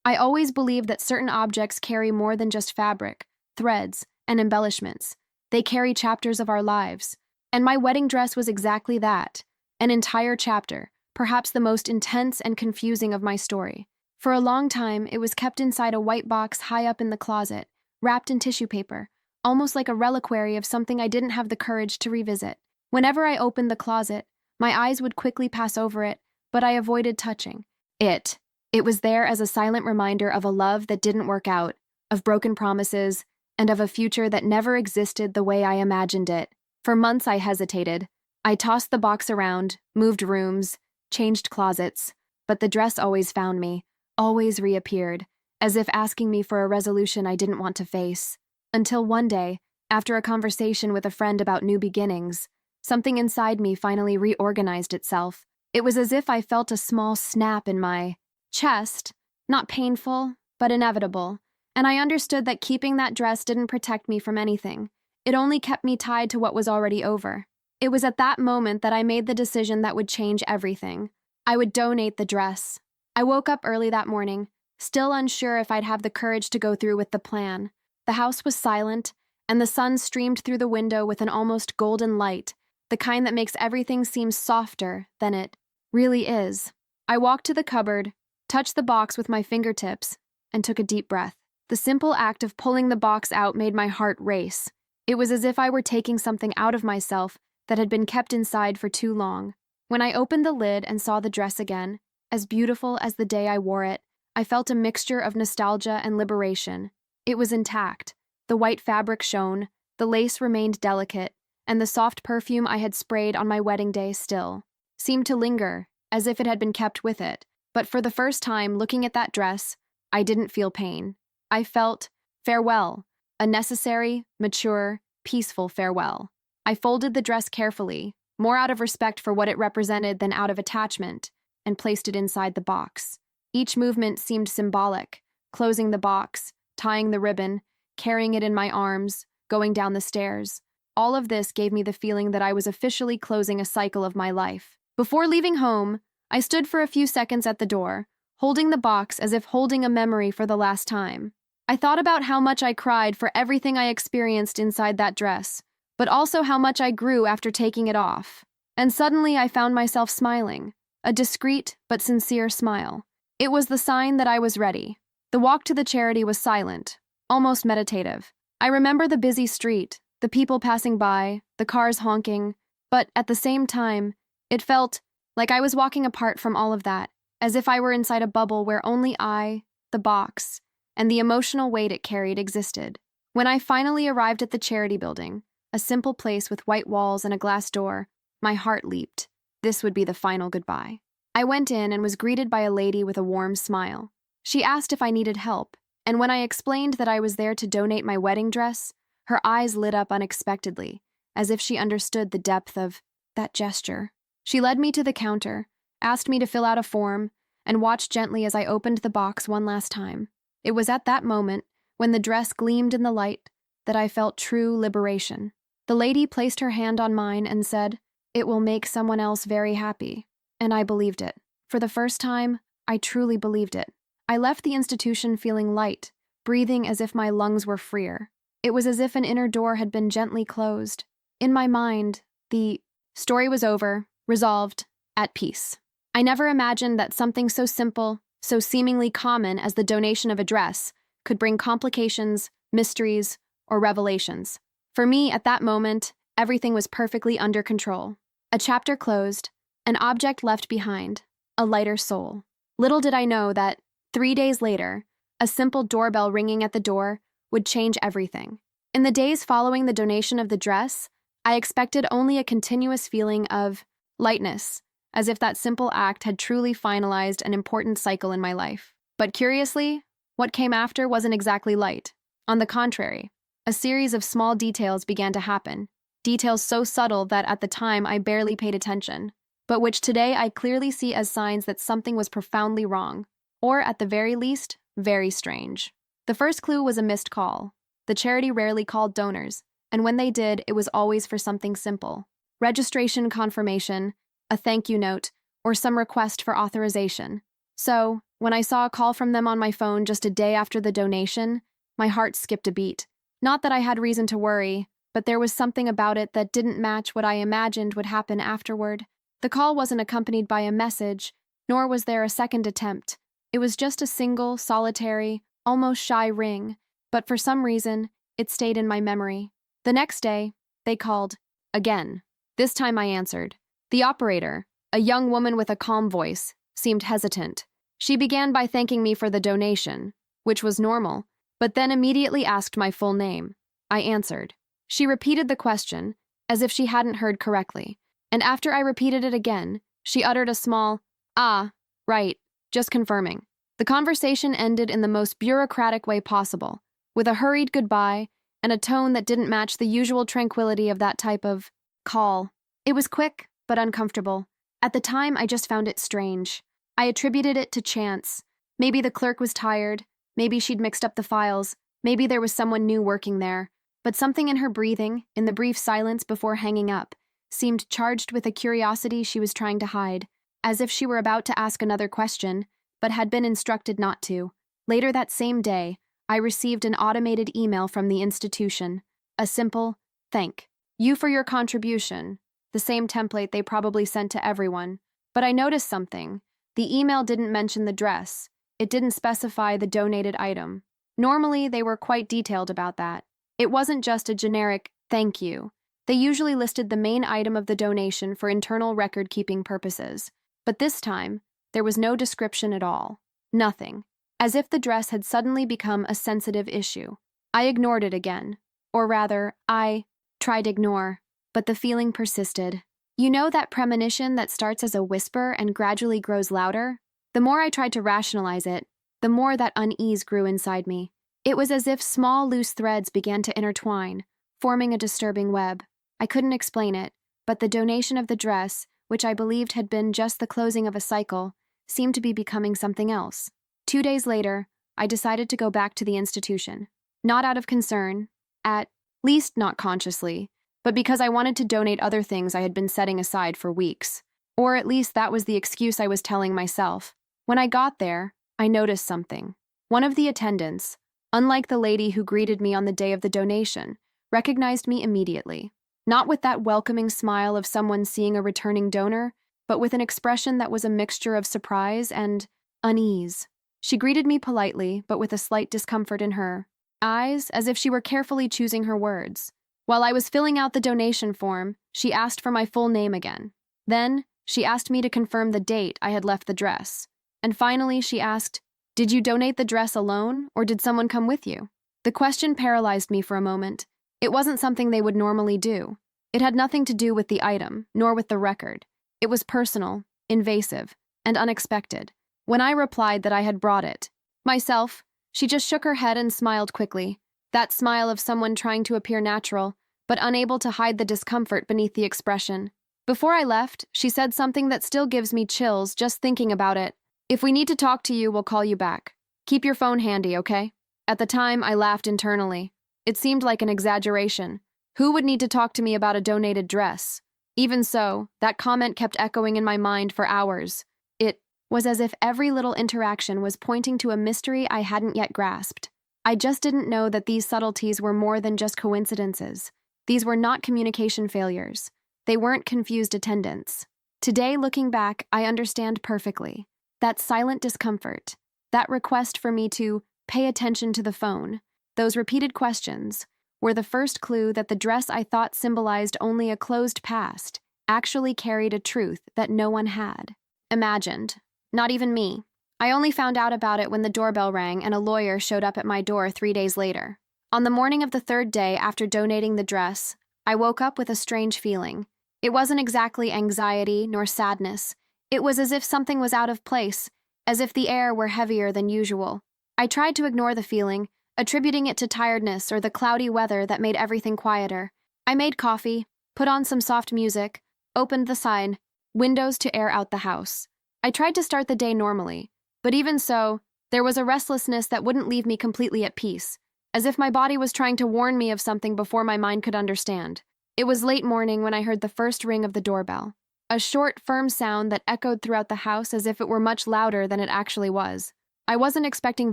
I always believed that certain objects carry more than just fabric, threads, and embellishments. They carry chapters of our lives. And my wedding dress was exactly that, an entire chapter, perhaps the most intense and confusing of my story. For a long time, it was kept inside a white box high up in the closet, wrapped in tissue paper, almost like a reliquary of something I didn't have the courage to revisit. Whenever I opened the closet, my eyes would quickly pass over it, but I avoided touching it. It was there as a silent reminder of a love that didn't work out, of broken promises, and of a future that never existed the way I imagined it. For months I hesitated. I tossed the box around, moved rooms, changed closets, but the dress always found me, always reappeared, as if asking me for a resolution I didn't want to face. Until one day, after a conversation with a friend about new beginnings, something inside me finally reorganized itself. It was as if I felt a small snap in my chest, not painful, but inevitable, and I understood that keeping that dress didn't protect me from anything. It only kept me tied to what was already over. It was at that moment that I made the decision that would change everything. I would donate the dress. I woke up early that morning, still unsure if I'd have the courage to go through with the plan. The house was silent, and the sun streamed through the window with an almost golden light, the kind that makes everything seem softer than it really is. I walked to the cupboard, touched the box with my fingertips, and took a deep breath. The simple act of pulling the box out made my heart race. It was as if I were taking something out of myself that had been kept inside for too long. When I opened the lid and saw the dress again, as beautiful as the day I wore it, I felt a mixture of nostalgia and liberation. It was intact. The white fabric shone, the lace remained delicate, and the soft perfume I had sprayed on my wedding day still seemed to linger, as if it had been kept with it. But for the first time, looking at that dress, I didn't feel pain. I felt farewell, a necessary, mature, peaceful farewell. I folded the dress carefully, more out of respect for what it represented than out of attachment, and placed it inside the box. Each movement seemed symbolic, closing the box, tying the ribbon, carrying it in my arms, going down the stairs. All of this gave me the feeling that I was officially closing a cycle of my life. Before leaving home, I stood for a few seconds at the door, holding the box as if holding a memory for the last time. I thought about how much I cried for everything I experienced inside that dress, but also how much I grew after taking it off. And suddenly I found myself smiling, a discreet but sincere smile. It was the sign that I was ready. The walk to the charity was silent, almost meditative. I remember the busy street, the people passing by, the cars honking, but at the same time, it felt like I was walking apart from all of that, as if I were inside a bubble where only I, the box, and the emotional weight it carried existed. When I finally arrived at the charity building, a simple place with white walls and a glass door, my heart leaped. This would be the final goodbye. I went in and was greeted by a lady with a warm smile. She asked if I needed help, and when I explained that I was there to donate my wedding dress, her eyes lit up unexpectedly, as if she understood the depth of that gesture. She led me to the counter, asked me to fill out a form, and watched gently as I opened the box one last time. It was at that moment, when the dress gleamed in the light, that I felt true liberation. The lady placed her hand on mine and said, "It will make someone else very happy." And I believed it. For the first time, I truly believed it. I left the institution feeling light, breathing as if my lungs were freer. It was as if an inner door had been gently closed. In my mind, the story was over, resolved, at peace. I never imagined that something so simple, so seemingly common as the donation of a dress, could bring complications, mysteries, or revelations. For me, at that moment, everything was perfectly under control. A chapter closed, an object left behind, a lighter soul. Little did I know that, 3 days later, a simple doorbell ringing at the door would change everything. In the days following the donation of the dress, I expected only a continuous feeling of lightness, as if that simple act had truly finalized an important cycle in my life. But curiously, what came after wasn't exactly light. On the contrary, a series of small details began to happen, details so subtle that at the time I barely paid attention, but which today I clearly see as signs that something was profoundly wrong, or at the very least, very strange. The first clue was a missed call. The charity rarely called donors, and when they did, it was always for something simple. Registration confirmation, a thank you note, or some request for authorization. So, When I saw a call from them on my phone just a day after the donation, my heart skipped a beat. Not that I had reason to worry, but there was something about it that didn't match what I imagined would happen afterward. The call wasn't accompanied by a message, nor was there a second attempt. It was just a single, solitary, almost shy ring, but for some reason, it stayed in my memory. The next day, they called. Again. This time I answered. The operator, a young woman with a calm voice, seemed hesitant. She began by thanking me for the donation, which was normal, but then immediately asked my full name. I answered. She repeated the question, as if she hadn't heard correctly, and after I repeated it again, she uttered a small, "Ah, right, just confirming." The conversation ended in the most bureaucratic way possible, with a hurried goodbye and a tone that didn't match the usual tranquility of that type of call. It was quick, but uncomfortable. At the time, I just found it strange. I attributed it to chance. Maybe the clerk was tired, maybe she'd mixed up the files, maybe there was someone new working there, but something in her breathing, in the brief silence before hanging up, seemed charged with a curiosity she was trying to hide, as if she were about to ask another question, but had been instructed not to. Later that same day, I received an automated email from the institution. A simple, "Thank you for your contribution," the same template they probably sent to everyone. But I noticed something. The email didn't mention the dress. It didn't specify the donated item. Normally, they were quite detailed about that. It wasn't just a generic, "thank you." They usually listed the main item of the donation for internal record-keeping purposes. But this time, there was no description at all. Nothing. As if the dress had suddenly become a sensitive issue. I ignored it again. Or rather, I tried to ignore, but the feeling persisted. You know that premonition that starts as a whisper and gradually grows louder? The more I tried to rationalize it, the more that unease grew inside me. It was as if small, loose threads began to intertwine, forming a disturbing web. I couldn't explain it, but the donation of the dress, which I believed had been just the closing of a cycle, seemed to be becoming something else. 2 days later, I decided to go back to the institution. Not out of concern, at least not consciously, but because I wanted to donate other things I had been setting aside for weeks. Or at least that was the excuse I was telling myself. When I got there, I noticed something. One of the attendants, unlike the lady who greeted me on the day of the donation, recognized me immediately. Not with that welcoming smile of someone seeing a returning donor, but with an expression that was a mixture of surprise and unease. She greeted me politely, but with a slight discomfort in her eyes, as if she were carefully choosing her words. While I was filling out the donation form, she asked for my full name again. Then, she asked me to confirm the date I had left the dress. And finally, she asked, "Did you donate the dress alone, or did someone come with you?" The question paralyzed me for a moment. It wasn't something they would normally do. It had nothing to do with the item, nor with the record. It was personal, invasive, and unexpected. When I replied that I had brought it myself, she just shook her head and smiled quickly. That smile of someone trying to appear natural, but unable to hide the discomfort beneath the expression. Before I left, she said something that still gives me chills just thinking about it. "If we need to talk to you, we'll call you back. Keep your phone handy, okay?" At the time, I laughed internally. It seemed like an exaggeration. Who would need to talk to me about a donated dress? Even so, that comment kept echoing in my mind for hours. It was as if every little interaction was pointing to a mystery I hadn't yet grasped. I just didn't know that these subtleties were more than just coincidences. These were not communication failures. They weren't confused attendants. Today, looking back, I understand perfectly. That silent discomfort, that request for me to pay attention to the phone, those repeated questions, were the first clue that the dress I thought symbolized only a closed past actually carried a truth that no one had imagined. Not even me. I only found out about it when the doorbell rang and a lawyer showed up at my door 3 days later. On the morning of the 3rd day after donating the dress, I woke up with a strange feeling. It wasn't exactly anxiety nor sadness. It was as if something was out of place, as if the air were heavier than usual. I tried to ignore the feeling, attributing it to tiredness or the cloudy weather that made everything quieter. I made coffee, put on some soft music, opened the sign, "Windows to air out the house." I tried to start the day normally, but even so, there was a restlessness that wouldn't leave me completely at peace, as if my body was trying to warn me of something before my mind could understand. It was late morning when I heard the first ring of the doorbell. A short, firm sound that echoed throughout the house as if it were much louder than it actually was. I wasn't expecting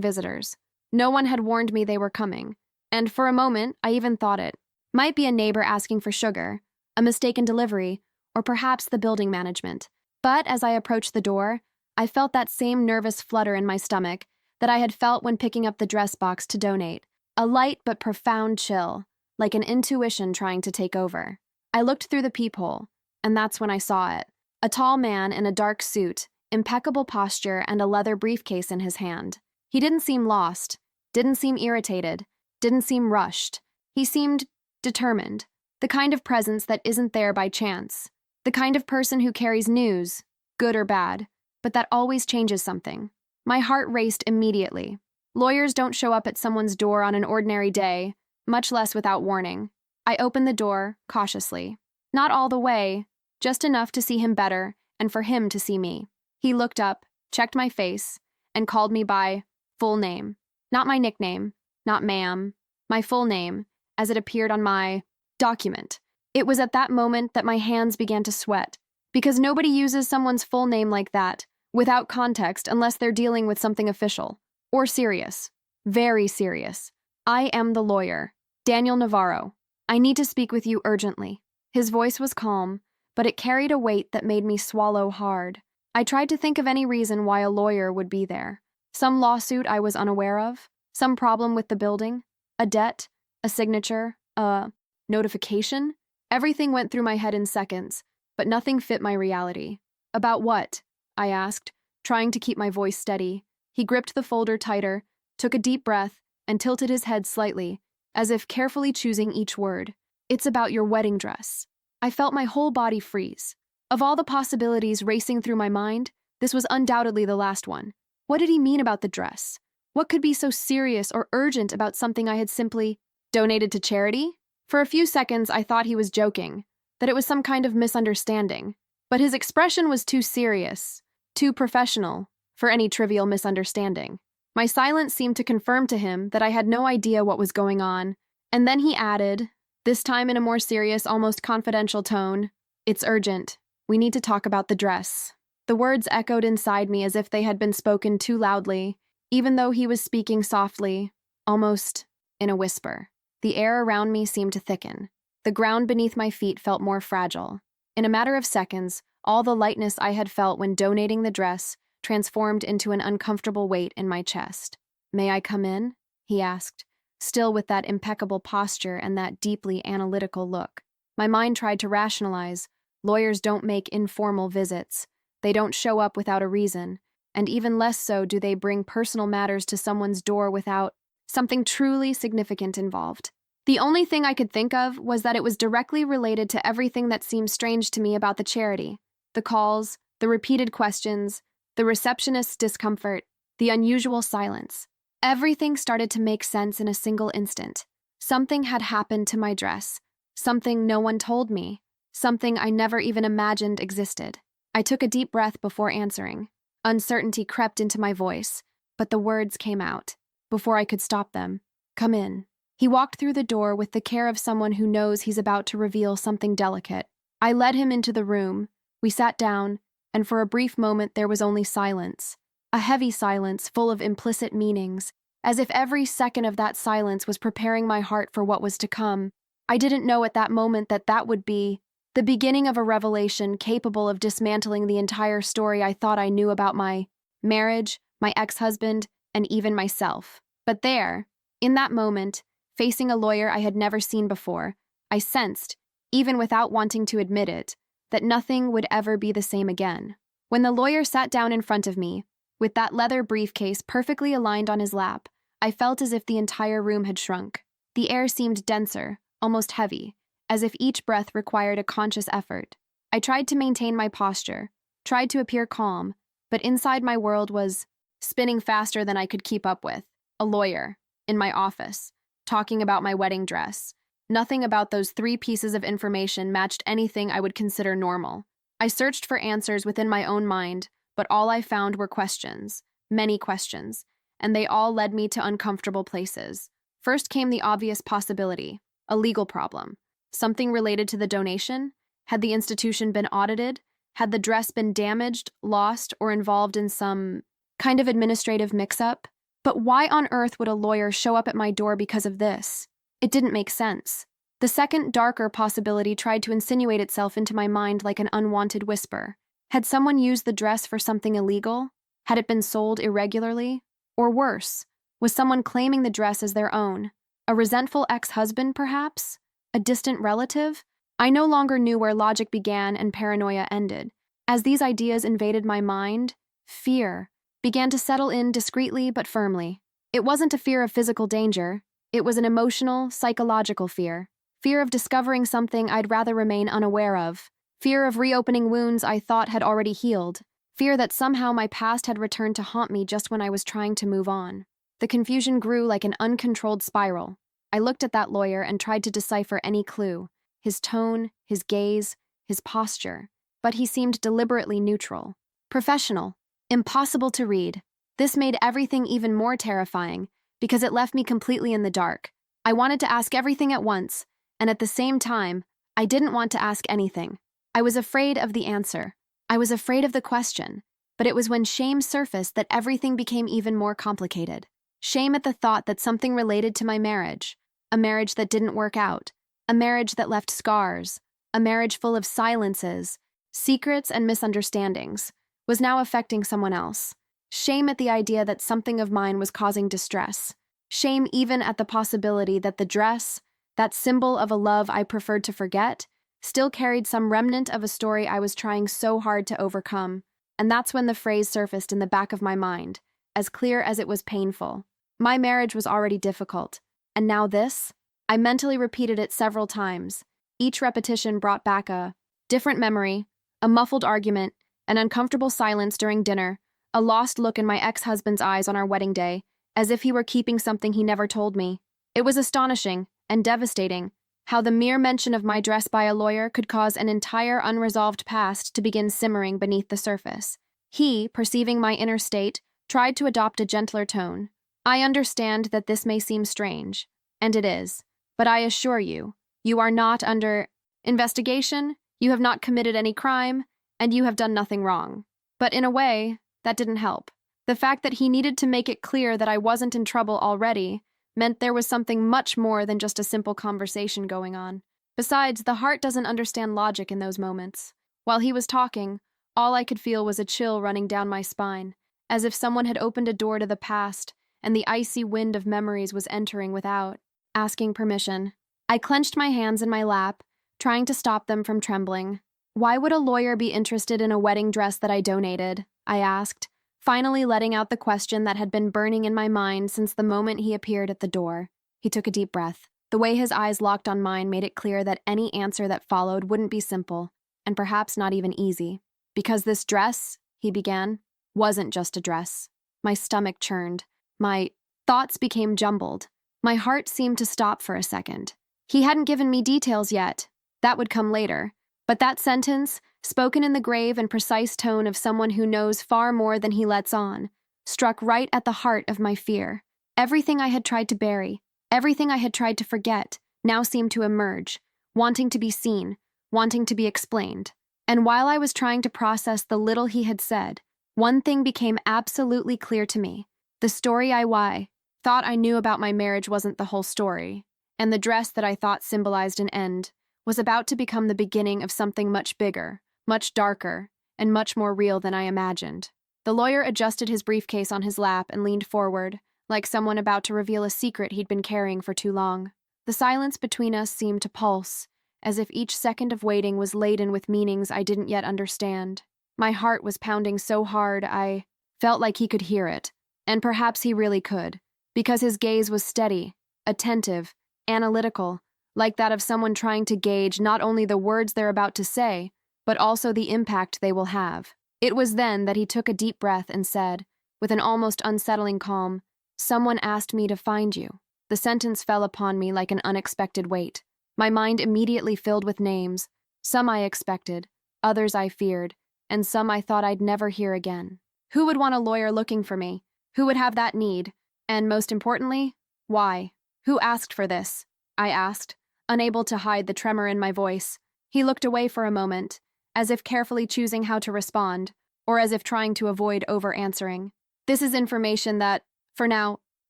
visitors. No one had warned me they were coming, and for a moment, I even thought it might be a neighbor asking for sugar, a mistaken delivery, or perhaps the building management. But as I approached the door, I felt that same nervous flutter in my stomach that I had felt when picking up the dress box to donate, a light but profound chill, like an intuition trying to take over. I looked through the peephole, and that's when I saw it. A tall man in a dark suit, impeccable posture, and a leather briefcase in his hand. He didn't seem lost, didn't seem irritated, didn't seem rushed. He seemed determined, the kind of presence that isn't there by chance, the kind of person who carries news, good or bad, but that always changes something. My heart raced immediately. Lawyers don't show up at someone's door on an ordinary day, much less without warning. I opened the door, cautiously. Not all the way, just enough to see him better and for him to see me. He looked up, checked my face, and called me by full name. Not my nickname, not ma'am, my full name, as it appeared on my document. It was at that moment that my hands began to sweat, because nobody uses someone's full name like that, without context, unless they're dealing with something official. Or serious. Very serious. I am the lawyer, Daniel Navarro. I need to speak with you urgently. His voice was calm, but it carried a weight that made me swallow hard. I tried to think of any reason why a lawyer would be there. Some lawsuit I was unaware of, some problem with the building, a debt, a signature, a notification. Everything went through my head in seconds, but nothing fit my reality. About what? I asked, trying to keep my voice steady. He gripped the folder tighter, took a deep breath, and tilted his head slightly, as if carefully choosing each word. It's about your wedding dress. I felt my whole body freeze. Of all the possibilities racing through my mind, this was undoubtedly the last one. What did he mean about the dress? What could be so serious or urgent about something I had simply donated to charity? For a few seconds, I thought he was joking, that it was some kind of misunderstanding. But his expression was too serious, too professional, for any trivial misunderstanding. My silence seemed to confirm to him that I had no idea what was going on, and then he added, this time in a more serious, almost confidential tone, "It's urgent. We need to talk about the dress." The words echoed inside me as if they had been spoken too loudly, even though he was speaking softly, almost in a whisper. The air around me seemed to thicken. The ground beneath my feet felt more fragile. In a matter of seconds, all the lightness I had felt when donating the dress transformed into an uncomfortable weight in my chest. "May I come in?" he asked, still with that impeccable posture and that deeply analytical look. My mind tried to rationalize. Lawyers don't make informal visits. They don't show up without a reason, and even less so do they bring personal matters to someone's door without something truly significant involved. The only thing I could think of was that it was directly related to everything that seemed strange to me about the charity. The calls, the repeated questions, the receptionist's discomfort, the unusual silence. Everything started to make sense in a single instant. Something had happened to my dress. Something no one told me. Something I never even imagined existed. I took a deep breath before answering. Uncertainty crept into my voice, but the words came out. Before I could stop them, "Come in." He walked through the door with the care of someone who knows he's about to reveal something delicate. I led him into the room. We sat down, and for a brief moment there was only silence. A heavy silence full of implicit meanings, as if every second of that silence was preparing my heart for what was to come. I didn't know at that moment that that would be the beginning of a revelation capable of dismantling the entire story I thought I knew about my marriage, my ex-husband, and even myself. But there, in that moment, facing a lawyer I had never seen before, I sensed, even without wanting to admit it, that nothing would ever be the same again. When the lawyer sat down in front of me, with that leather briefcase perfectly aligned on his lap, I felt as if the entire room had shrunk. The air seemed denser, almost heavy, as if each breath required a conscious effort. I tried to maintain my posture, tried to appear calm, but inside my world was spinning faster than I could keep up with. A lawyer, in my office, talking about my wedding dress. Nothing about those 3 pieces of information matched anything I would consider normal. I searched for answers within my own mind, but all I found were questions, many questions, and they all led me to uncomfortable places. First came the obvious possibility, a legal problem. Something related to the donation? Had the institution been audited? Had the dress been damaged, lost, or involved in some kind of administrative mix-up? But why on earth would a lawyer show up at my door because of this? It didn't make sense. The second, darker possibility tried to insinuate itself into my mind like an unwanted whisper. Had someone used the dress for something illegal? Had it been sold irregularly? Or worse, was someone claiming the dress as their own? A resentful ex-husband, perhaps? A distant relative? I no longer knew where logic began and paranoia ended. As these ideas invaded my mind, fear began to settle in discreetly but firmly. It wasn't a fear of physical danger. It was an emotional, psychological fear. Fear of discovering something I'd rather remain unaware of. Fear of reopening wounds I thought had already healed. Fear that somehow my past had returned to haunt me just when I was trying to move on. The confusion grew like an uncontrolled spiral. I looked at that lawyer and tried to decipher any clue. His tone, his gaze, his posture. But he seemed deliberately neutral. Professional. Impossible to read. This made everything even more terrifying because it left me completely in the dark. I wanted to ask everything at once, and at the same time, I didn't want to ask anything. I was afraid of the answer. I was afraid of the question. But it was when shame surfaced that everything became even more complicated. Shame at the thought that something related to my marriage, a marriage that didn't work out, a marriage that left scars, a marriage full of silences, secrets, and misunderstandings, was now affecting someone else. Shame at the idea that something of mine was causing distress. Shame even at the possibility that the dress, that symbol of a love I preferred to forget, still carried some remnant of a story I was trying so hard to overcome. And that's when the phrase surfaced in the back of my mind, as clear as it was painful. My marriage was already difficult, and now this? I mentally repeated it several times. Each repetition brought back a different memory, a muffled argument, an uncomfortable silence during dinner, a lost look in my ex-husband's eyes on our wedding day, as if he were keeping something he never told me. It was astonishing and devastating how the mere mention of my dress by a lawyer could cause an entire unresolved past to begin simmering beneath the surface. He, perceiving my inner state, tried to adopt a gentler tone. I understand that this may seem strange, and it is, but I assure you, you are not under investigation, you have not committed any crime, and you have done nothing wrong. But in a way, that didn't help. The fact that he needed to make it clear that I wasn't in trouble already meant there was something much more than just a simple conversation going on. Besides, the heart doesn't understand logic in those moments. While he was talking, all I could feel was a chill running down my spine, as if someone had opened a door to the past and the icy wind of memories was entering without asking permission. I clenched my hands in my lap, trying to stop them from trembling. Why would a lawyer be interested in a wedding dress that I donated? I asked, finally letting out the question that had been burning in my mind since the moment he appeared at the door. He took a deep breath. The way his eyes locked on mine made it clear that any answer that followed wouldn't be simple, and perhaps not even easy. Because this dress, he began, wasn't just a dress. My stomach churned. My thoughts became jumbled. My heart seemed to stop for a second. He hadn't given me details yet. That would come later. But that sentence, spoken in the grave and precise tone of someone who knows far more than he lets on, struck right at the heart of my fear. Everything I had tried to bury, everything I had tried to forget, now seemed to emerge, wanting to be seen, wanting to be explained. And while I was trying to process the little he had said, one thing became absolutely clear to me. The story I thought I knew about my marriage wasn't the whole story, and the dress that I thought symbolized an end was about to become the beginning of something much bigger, much darker, and much more real than I imagined. The lawyer adjusted his briefcase on his lap and leaned forward, like someone about to reveal a secret he'd been carrying for too long. The silence between us seemed to pulse, as if each second of waiting was laden with meanings I didn't yet understand. My heart was pounding so hard I felt like he could hear it, and perhaps he really could, because his gaze was steady, attentive, analytical, like that of someone trying to gauge not only the words they're about to say, but also the impact they will have. It was then that he took a deep breath and said, with an almost unsettling calm, "Someone asked me to find you." The sentence fell upon me like an unexpected weight. My mind immediately filled with names. Some I expected, others I feared, and some I thought I'd never hear again. Who would want a lawyer looking for me? Who would have that need? And most importantly, why? Who asked for this? I asked, unable to hide the tremor in my voice. He looked away for a moment, as if carefully choosing how to respond, or as if trying to avoid over-answering. This is information that, for now,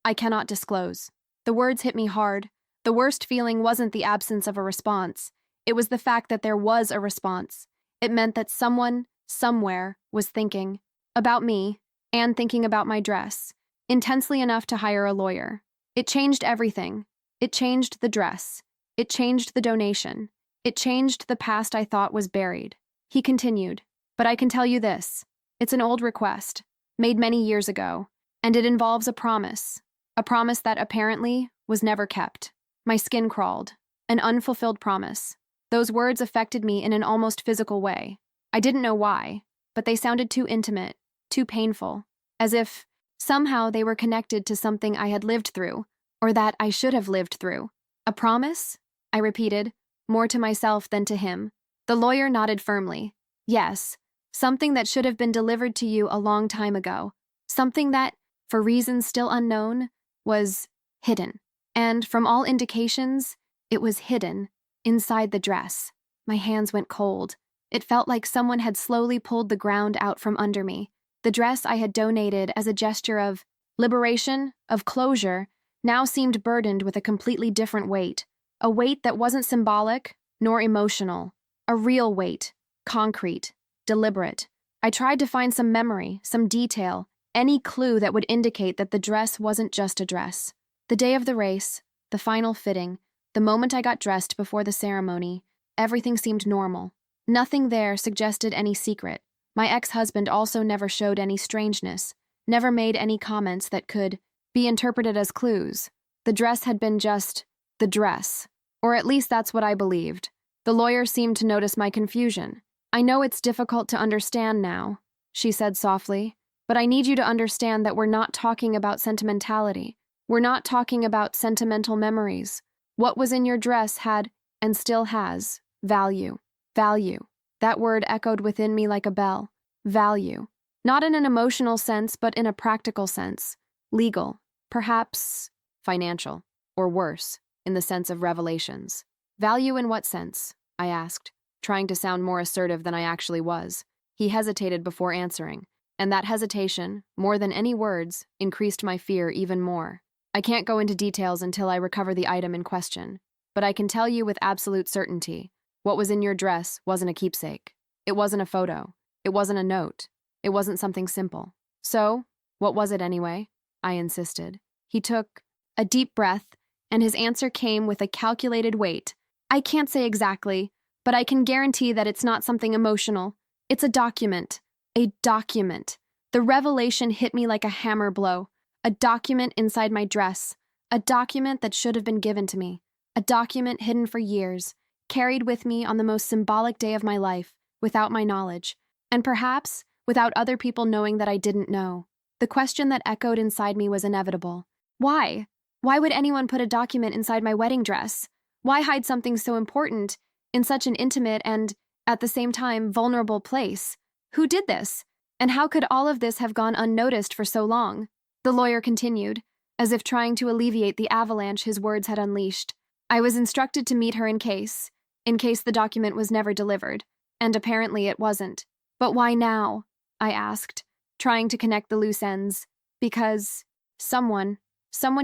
I cannot disclose. The words hit me hard. The worst feeling wasn't the absence of a response. It was the fact that there was a response. It meant that someone, somewhere, was thinking about me and thinking about my dress, intensely enough to hire a lawyer. It changed everything. It changed the dress. It changed the donation. It changed the past I thought was buried. He continued, but I can tell you this. It's an old request, made many years ago, and it involves a promise that apparently was never kept. My skin crawled. An unfulfilled promise. Those words affected me in an almost physical way. I didn't know why, but they sounded too intimate, too painful, as if somehow they were connected to something I had lived through, or that I should have lived through. A promise? I repeated, more to myself than to him. The lawyer nodded firmly. Yes, something that should have been delivered to you a long time ago. Something that, for reasons still unknown, was hidden. And from all indications, it was hidden inside the dress. My hands went cold. It felt like someone had slowly pulled the ground out from under me. The dress I had donated as a gesture of liberation, of closure, now seemed burdened with a completely different weight. A weight that wasn't symbolic nor emotional. A real weight, concrete, deliberate. I tried to find some memory, some detail, any clue that would indicate that the dress wasn't just a dress. The day of the race, the final fitting, the moment I got dressed before the ceremony, everything seemed normal. Nothing there suggested any secret. My ex-husband also never showed any strangeness, never made any comments that could be interpreted as clues. The dress had been just the dress, or at least that's what I believed. The lawyer seemed to notice my confusion. I know it's difficult to understand now, she said softly, but I need you to understand that we're not talking about sentimentality. We're not talking about sentimental memories. What was in your dress had, and still has, value. Value. That word echoed within me like a bell. Value. Not in an emotional sense, but in a practical sense. Legal. Perhaps financial. Or worse, in the sense of revelations. Value in what sense? I asked, trying to sound more assertive than I actually was. He hesitated before answering, and that hesitation, more than any words, increased my fear even more. I can't go into details until I recover the item in question, but I can tell you with absolute certainty, what was in your dress wasn't a keepsake. It wasn't a photo. It wasn't a note. It wasn't something simple. So, what was it anyway? I insisted. He took a deep breath, and his answer came with a calculated weight. I can't say exactly, but I can guarantee that it's not something emotional. It's a document. A document. The revelation hit me like a hammer blow. A document inside my dress. A document that should have been given to me. A document hidden for years, carried with me on the most symbolic day of my life, without my knowledge, and perhaps without other people knowing that I didn't know. The question that echoed inside me was inevitable. Why? Why would anyone put a document inside my wedding dress? Why hide something so important in such an intimate and, at the same time, vulnerable place? Who did this? And how could all of this have gone unnoticed for so long? The lawyer continued, as if trying to alleviate the avalanche his words had unleashed. I was instructed to meet her in case the document was never delivered, and apparently it wasn't. But why now? I asked, trying to connect the loose ends. Because someone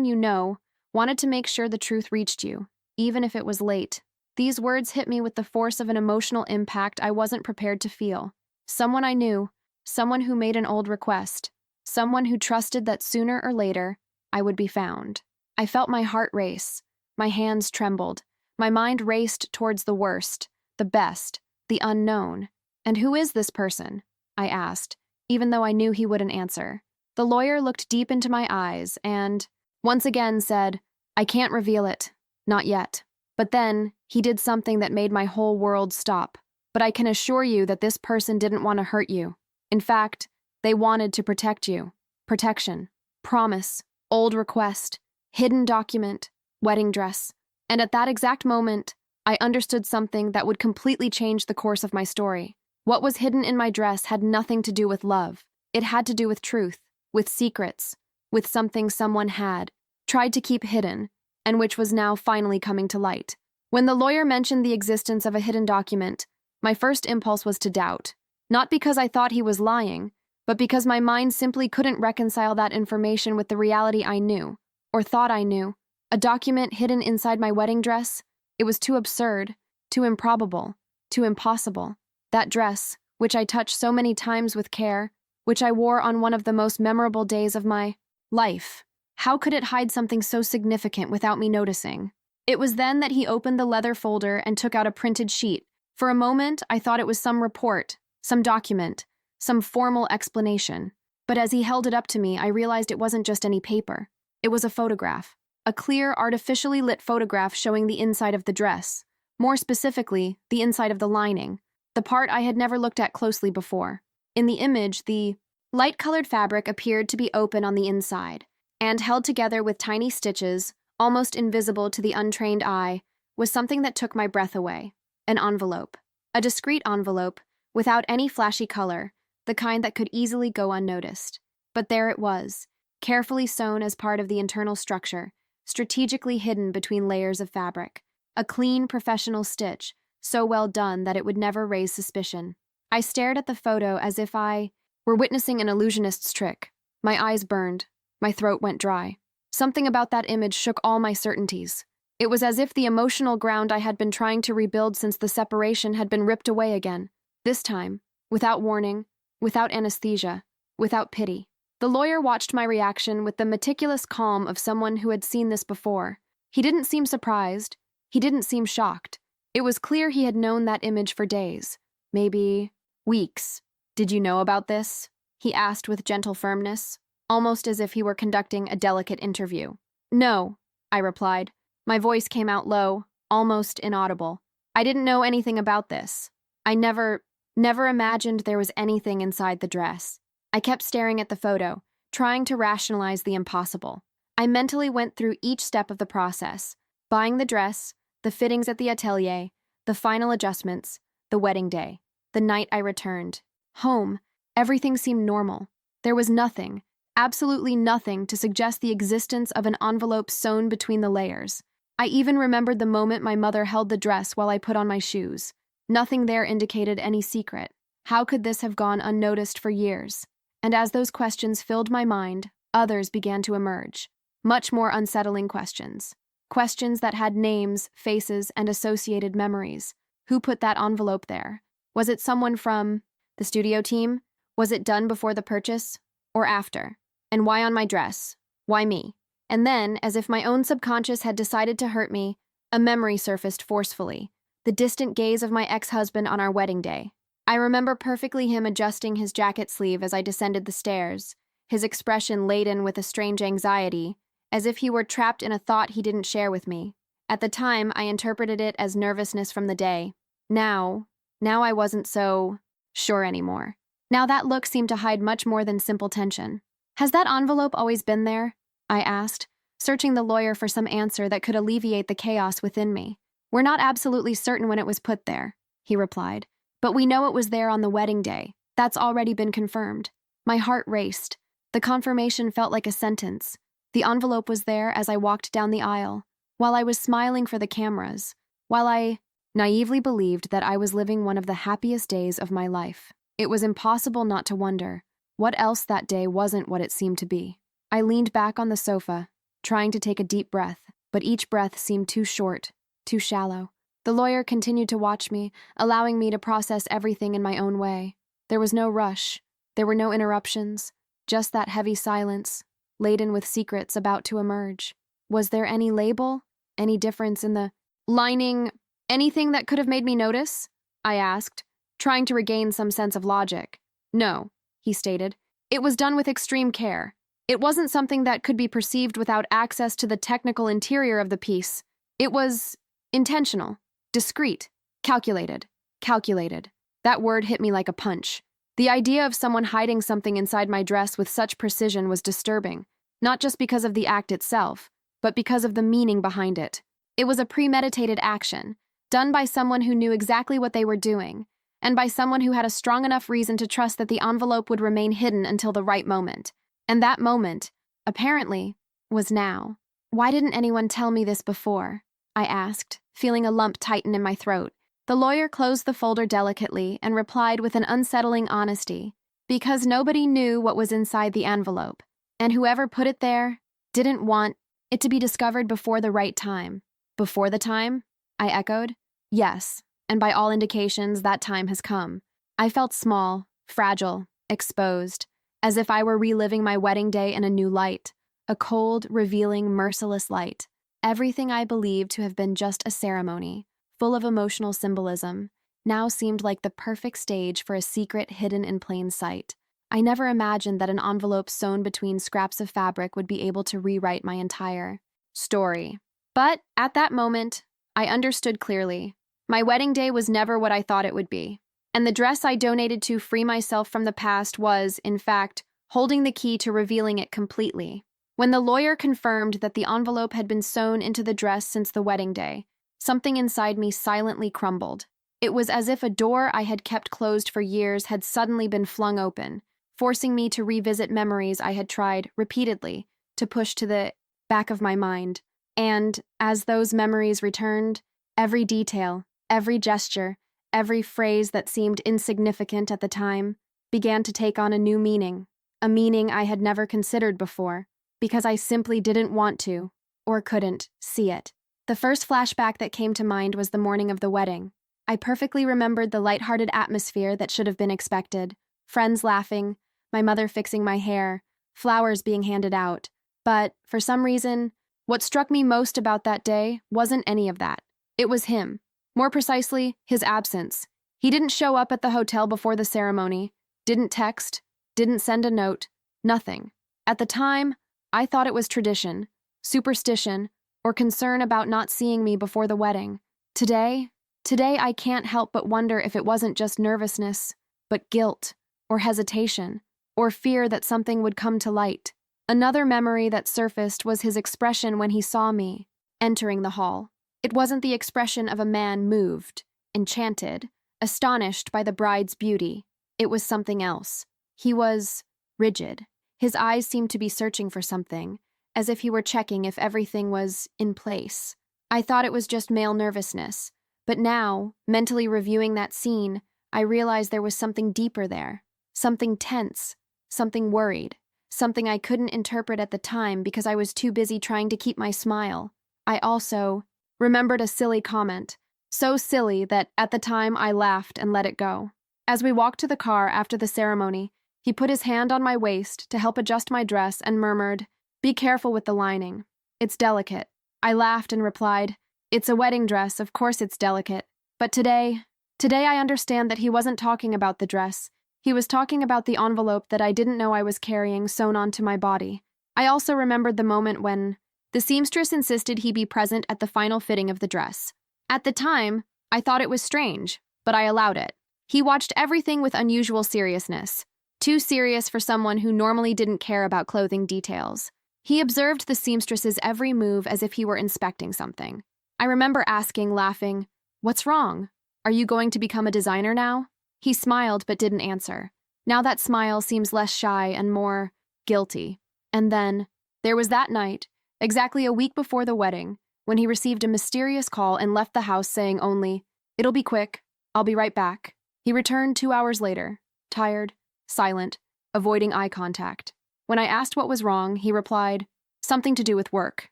you know, wanted to make sure the truth reached you, even if it was late. These words hit me with the force of an emotional impact I wasn't prepared to feel. Someone I knew, someone who made an old request, someone who trusted that sooner or later, I would be found. I felt my heart race. My hands trembled. My mind raced towards the worst, the best, the unknown. And who is this person? I asked, even though I knew he wouldn't answer. The lawyer looked deep into my eyes and, once again, said, I can't reveal it. Not yet. But then, he did something that made my whole world stop. But I can assure you that this person didn't want to hurt you. In fact, they wanted to protect you. Protection. Promise. Old request. Hidden document. Wedding dress. And at that exact moment, I understood something that would completely change the course of my story. What was hidden in my dress had nothing to do with love. It had to do with truth, with secrets, with something someone had tried to keep hidden, and which was now finally coming to light. When the lawyer mentioned the existence of a hidden document, My first impulse was to doubt. Not because I thought he was lying, but because my mind simply couldn't reconcile that information with the reality I knew, or thought I knew. A document hidden inside my wedding dress? It was too absurd, too improbable, too impossible. That dress, which I touched so many times with care, which I wore on one of the most memorable days of my life. How could it hide something so significant without me noticing? It was then that he opened the leather folder and took out a printed sheet. For a moment, I thought it was some report, some document, some formal explanation. But as he held it up to me, I realized it wasn't just any paper. It was a photograph. A clear, artificially lit photograph showing the inside of the dress. More specifically, the inside of the lining, the part I had never looked at closely before. In the image, the light-colored fabric appeared to be open on the inside, and held together with tiny stitches, almost invisible to the untrained eye, was something that took my breath away. An envelope. A discreet envelope, without any flashy color, the kind that could easily go unnoticed. But there it was, carefully sewn as part of the internal structure, strategically hidden between layers of fabric. A clean, professional stitch, so well done that it would never raise suspicion. I stared at the photo as if I were witnessing an illusionist's trick. My eyes burned. My throat went dry. Something about that image shook all my certainties. It was as if the emotional ground I had been trying to rebuild since the separation had been ripped away again. This time, without warning, without anesthesia, without pity. The lawyer watched my reaction with the meticulous calm of someone who had seen this before. He didn't seem surprised. He didn't seem shocked. It was clear he had known that image for days, maybe weeks. "Did you know about this?" he asked with gentle firmness, almost as if he were conducting a delicate interview. "No," I replied. My voice came out low, almost inaudible. I didn't know anything about this. I never imagined there was anything inside the dress. I kept staring at the photo, trying to rationalize the impossible. I mentally went through each step of the process, buying the dress, the fittings at the atelier, the final adjustments, the wedding day, the night I returned. Home, everything seemed normal. There was nothing, absolutely nothing, to suggest the existence of an envelope sewn between the layers. I even remembered the moment my mother held the dress while I put on my shoes. Nothing there indicated any secret. How could this have gone unnoticed for years? And as those questions filled my mind, others began to emerge. Much more unsettling questions. Questions that had names, faces, and associated memories. Who put that envelope there? Was it someone from the studio team? Was it done before the purchase? Or after? And why on my dress? Why me? And then, as if my own subconscious had decided to hurt me, a memory surfaced forcefully. The distant gaze of my ex-husband on our wedding day. I remember perfectly him adjusting his jacket sleeve as I descended the stairs, his expression laden with a strange anxiety, as if he were trapped in a thought he didn't share with me. At the time, I interpreted it as nervousness from the day. Now I wasn't so sure anymore. Now that look seemed to hide much more than simple tension. "Has that envelope always been there?" I asked, searching the lawyer for some answer that could alleviate the chaos within me. "We're not absolutely certain when it was put there," he replied. "But we know it was there on the wedding day. That's already been confirmed." My heart raced. The confirmation felt like a sentence. The envelope was there as I walked down the aisle, while I was smiling for the cameras, while I naively believed that I was living one of the happiest days of my life. It was impossible not to wonder, what else that day wasn't what it seemed to be? I leaned back on the sofa, trying to take a deep breath, but each breath seemed too short, too shallow. The lawyer continued to watch me, allowing me to process everything in my own way. There was no rush. There were no interruptions, just that heavy silence, laden with secrets about to emerge. Was there any label? Any difference in the lining? Anything that could have made me notice? I asked, trying to regain some sense of logic. "No," he stated. "It was done with extreme care. It wasn't something that could be perceived without access to the technical interior of the piece. It was intentional, discreet, calculated. Calculated. That word hit me like a punch. The idea of someone hiding something inside my dress with such precision was disturbing, not just because of the act itself, but because of the meaning behind it. It was a premeditated action, done by someone who knew exactly what they were doing, and by someone who had a strong enough reason to trust that the envelope would remain hidden until the right moment. And that moment, apparently, was now. "Why didn't anyone tell me this before?" I asked, feeling a lump tighten in my throat. The lawyer closed the folder delicately and replied with an unsettling honesty, because nobody knew what was inside the envelope, and whoever put it there didn't want it to be discovered before the right time. Before the time? I echoed. Yes, and by all indications, that time has come. I felt small, fragile, exposed, as if I were reliving my wedding day in a new light, a cold, revealing, merciless light. Everything I believed to have been just a ceremony, full of emotional symbolism, now seemed like the perfect stage for a secret hidden in plain sight. I never imagined that an envelope sewn between scraps of fabric would be able to rewrite my entire story. But at that moment, I understood clearly. My wedding day was never what I thought it would be. And the dress I donated to free myself from the past was, in fact, holding the key to revealing it completely. When the lawyer confirmed that the envelope had been sewn into the dress since the wedding day, something inside me silently crumbled. It was as if a door I had kept closed for years had suddenly been flung open, forcing me to revisit memories I had tried, repeatedly, to push to the back of my mind. And, as those memories returned, every detail, every gesture, every phrase that seemed insignificant at the time began to take on a new meaning, a meaning I had never considered before, because I simply didn't want to, or couldn't, see it. The first flashback that came to mind was the morning of the wedding. I perfectly remembered the lighthearted atmosphere that should have been expected, friends laughing, my mother fixing my hair, flowers being handed out. But, for some reason, what struck me most about that day wasn't any of that. It was him. More precisely, his absence. He didn't show up at the hotel before the ceremony, didn't text, didn't send a note, nothing. At the time, I thought it was tradition, superstition, or concern about not seeing me before the wedding. Today I can't help but wonder if it wasn't just nervousness, but guilt, or hesitation, or fear that something would come to light. Another memory that surfaced was his expression when he saw me, entering the hall. It wasn't the expression of a man moved, enchanted, astonished by the bride's beauty. It was something else. He was rigid. His eyes seemed to be searching for something, as if he were checking if everything was in place. I thought it was just male nervousness, but now, mentally reviewing that scene, I realized there was something deeper there, something tense, something worried, something I couldn't interpret at the time because I was too busy trying to keep my smile. I also remembered a silly comment, so silly that at the time I laughed and let it go. As we walked to the car after the ceremony, he put his hand on my waist to help adjust my dress and murmured, "Be careful with the lining. It's delicate." I laughed and replied, "It's a wedding dress, of course it's delicate." But today I understand that he wasn't talking about the dress. He was talking about the envelope that I didn't know I was carrying sewn onto my body. I also remembered the moment when the seamstress insisted he be present at the final fitting of the dress. At the time, I thought it was strange, but I allowed it. He watched everything with unusual seriousness, too serious for someone who normally didn't care about clothing details. He observed the seamstress's every move as if he were inspecting something. I remember asking, laughing, "What's wrong? Are you going to become a designer now?" He smiled but didn't answer. Now that smile seems less shy and more guilty. And then, there was that night, exactly a week before the wedding, when he received a mysterious call and left the house saying only, "It'll be quick. I'll be right back." He returned 2 hours later, tired, silent, avoiding eye contact. When I asked what was wrong, he replied, "Something to do with work."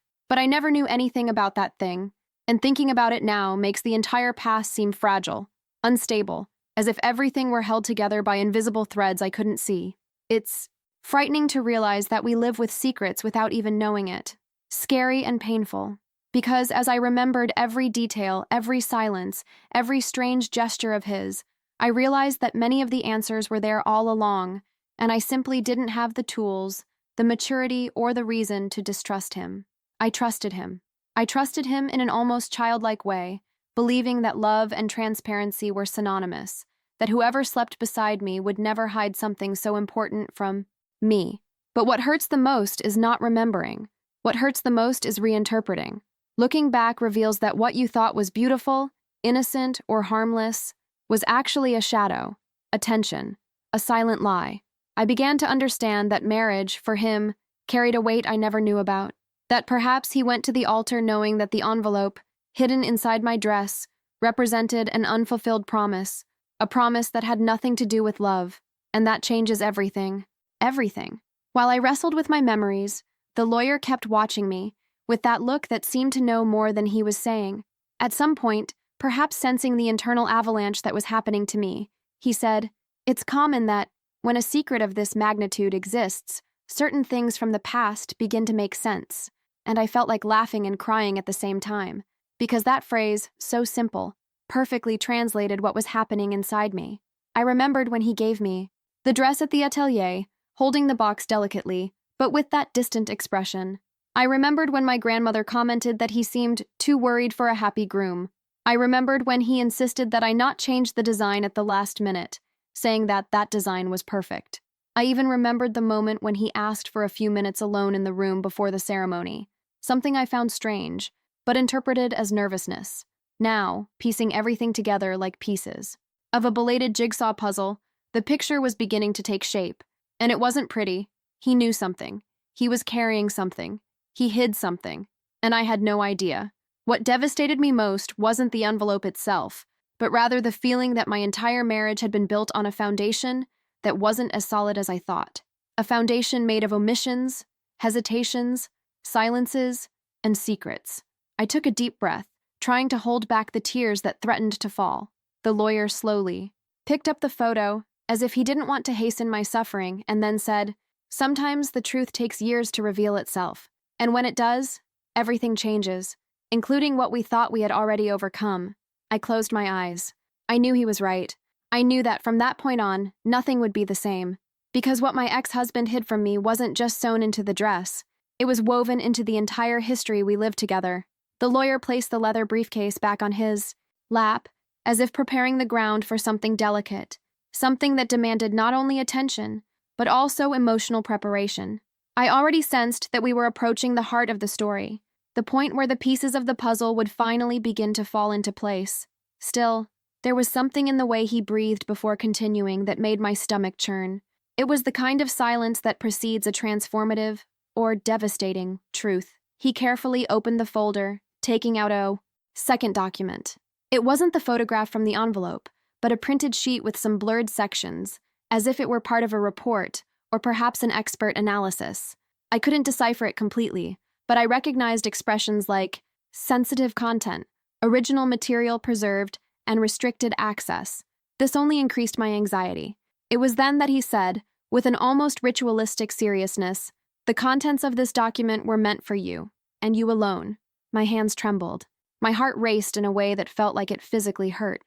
But I never knew anything about that thing, and thinking about it now makes the entire past seem fragile, unstable, as if everything were held together by invisible threads I couldn't see. It's frightening to realize that we live with secrets without even knowing it. Scary and painful, because as I remembered every detail, every silence, every strange gesture of his, I realized that many of the answers were there all along, and I simply didn't have the tools, the maturity, or the reason to distrust him. I trusted him. I trusted him in an almost childlike way, believing that love and transparency were synonymous, that whoever slept beside me would never hide something so important from me. But what hurts the most is not remembering. What hurts the most is reinterpreting. Looking back reveals that what you thought was beautiful, innocent, or harmless was actually a shadow, a tension, a silent lie. I began to understand that marriage, for him, carried a weight I never knew about, that perhaps he went to the altar knowing that the envelope, hidden inside my dress, represented an unfulfilled promise, a promise that had nothing to do with love, and that changes everything. Everything. While I wrestled with my memories, the lawyer kept watching me, with that look that seemed to know more than he was saying. At some point, perhaps sensing the internal avalanche that was happening to me, he said, "It's common that, when a secret of this magnitude exists, certain things from the past begin to make sense." And I felt like laughing and crying at the same time, because that phrase, so simple, perfectly translated what was happening inside me. I remembered when he gave me the dress at the atelier, holding the box delicately, but with that distant expression. I remembered when my grandmother commented that he seemed too worried for a happy groom. I remembered when he insisted that I not change the design at the last minute, saying that that design was perfect. I even remembered the moment when he asked for a few minutes alone in the room before the ceremony, something I found strange, but interpreted as nervousness. Now, piecing everything together like pieces of a belated jigsaw puzzle, the picture was beginning to take shape, and it wasn't pretty. He knew something. He was carrying something. He hid something, and I had no idea. What devastated me most wasn't the envelope itself, but rather the feeling that my entire marriage had been built on a foundation that wasn't as solid as I thought. A foundation made of omissions, hesitations, silences, and secrets. I took a deep breath, trying to hold back the tears that threatened to fall. The lawyer slowly picked up the photo, as if he didn't want to hasten my suffering, and then said, "Sometimes the truth takes years to reveal itself, and when it does, everything changes, including what we thought we had already overcome." I closed my eyes. I knew he was right. I knew that from that point on, nothing would be the same, because what my ex-husband hid from me wasn't just sewn into the dress. It was woven into the entire history we lived together. The lawyer placed the leather briefcase back on his lap, as if preparing the ground for something delicate, something that demanded not only attention, but also emotional preparation. I already sensed that we were approaching the heart of the story, the point where the pieces of the puzzle would finally begin to fall into place. Still, there was something in the way he breathed before continuing that made my stomach churn. It was the kind of silence that precedes a transformative, or devastating, truth. He carefully opened the folder, taking out a second document. It wasn't the photograph from the envelope, but a printed sheet with some blurred sections, as if it were part of a report, or perhaps an expert analysis. I couldn't decipher it completely, but I recognized expressions like sensitive content, original material preserved, and restricted access. This only increased my anxiety. It was then that he said, with an almost ritualistic seriousness, "The contents of this document were meant for you, and you alone." My hands trembled. My heart raced in a way that felt like it physically hurt.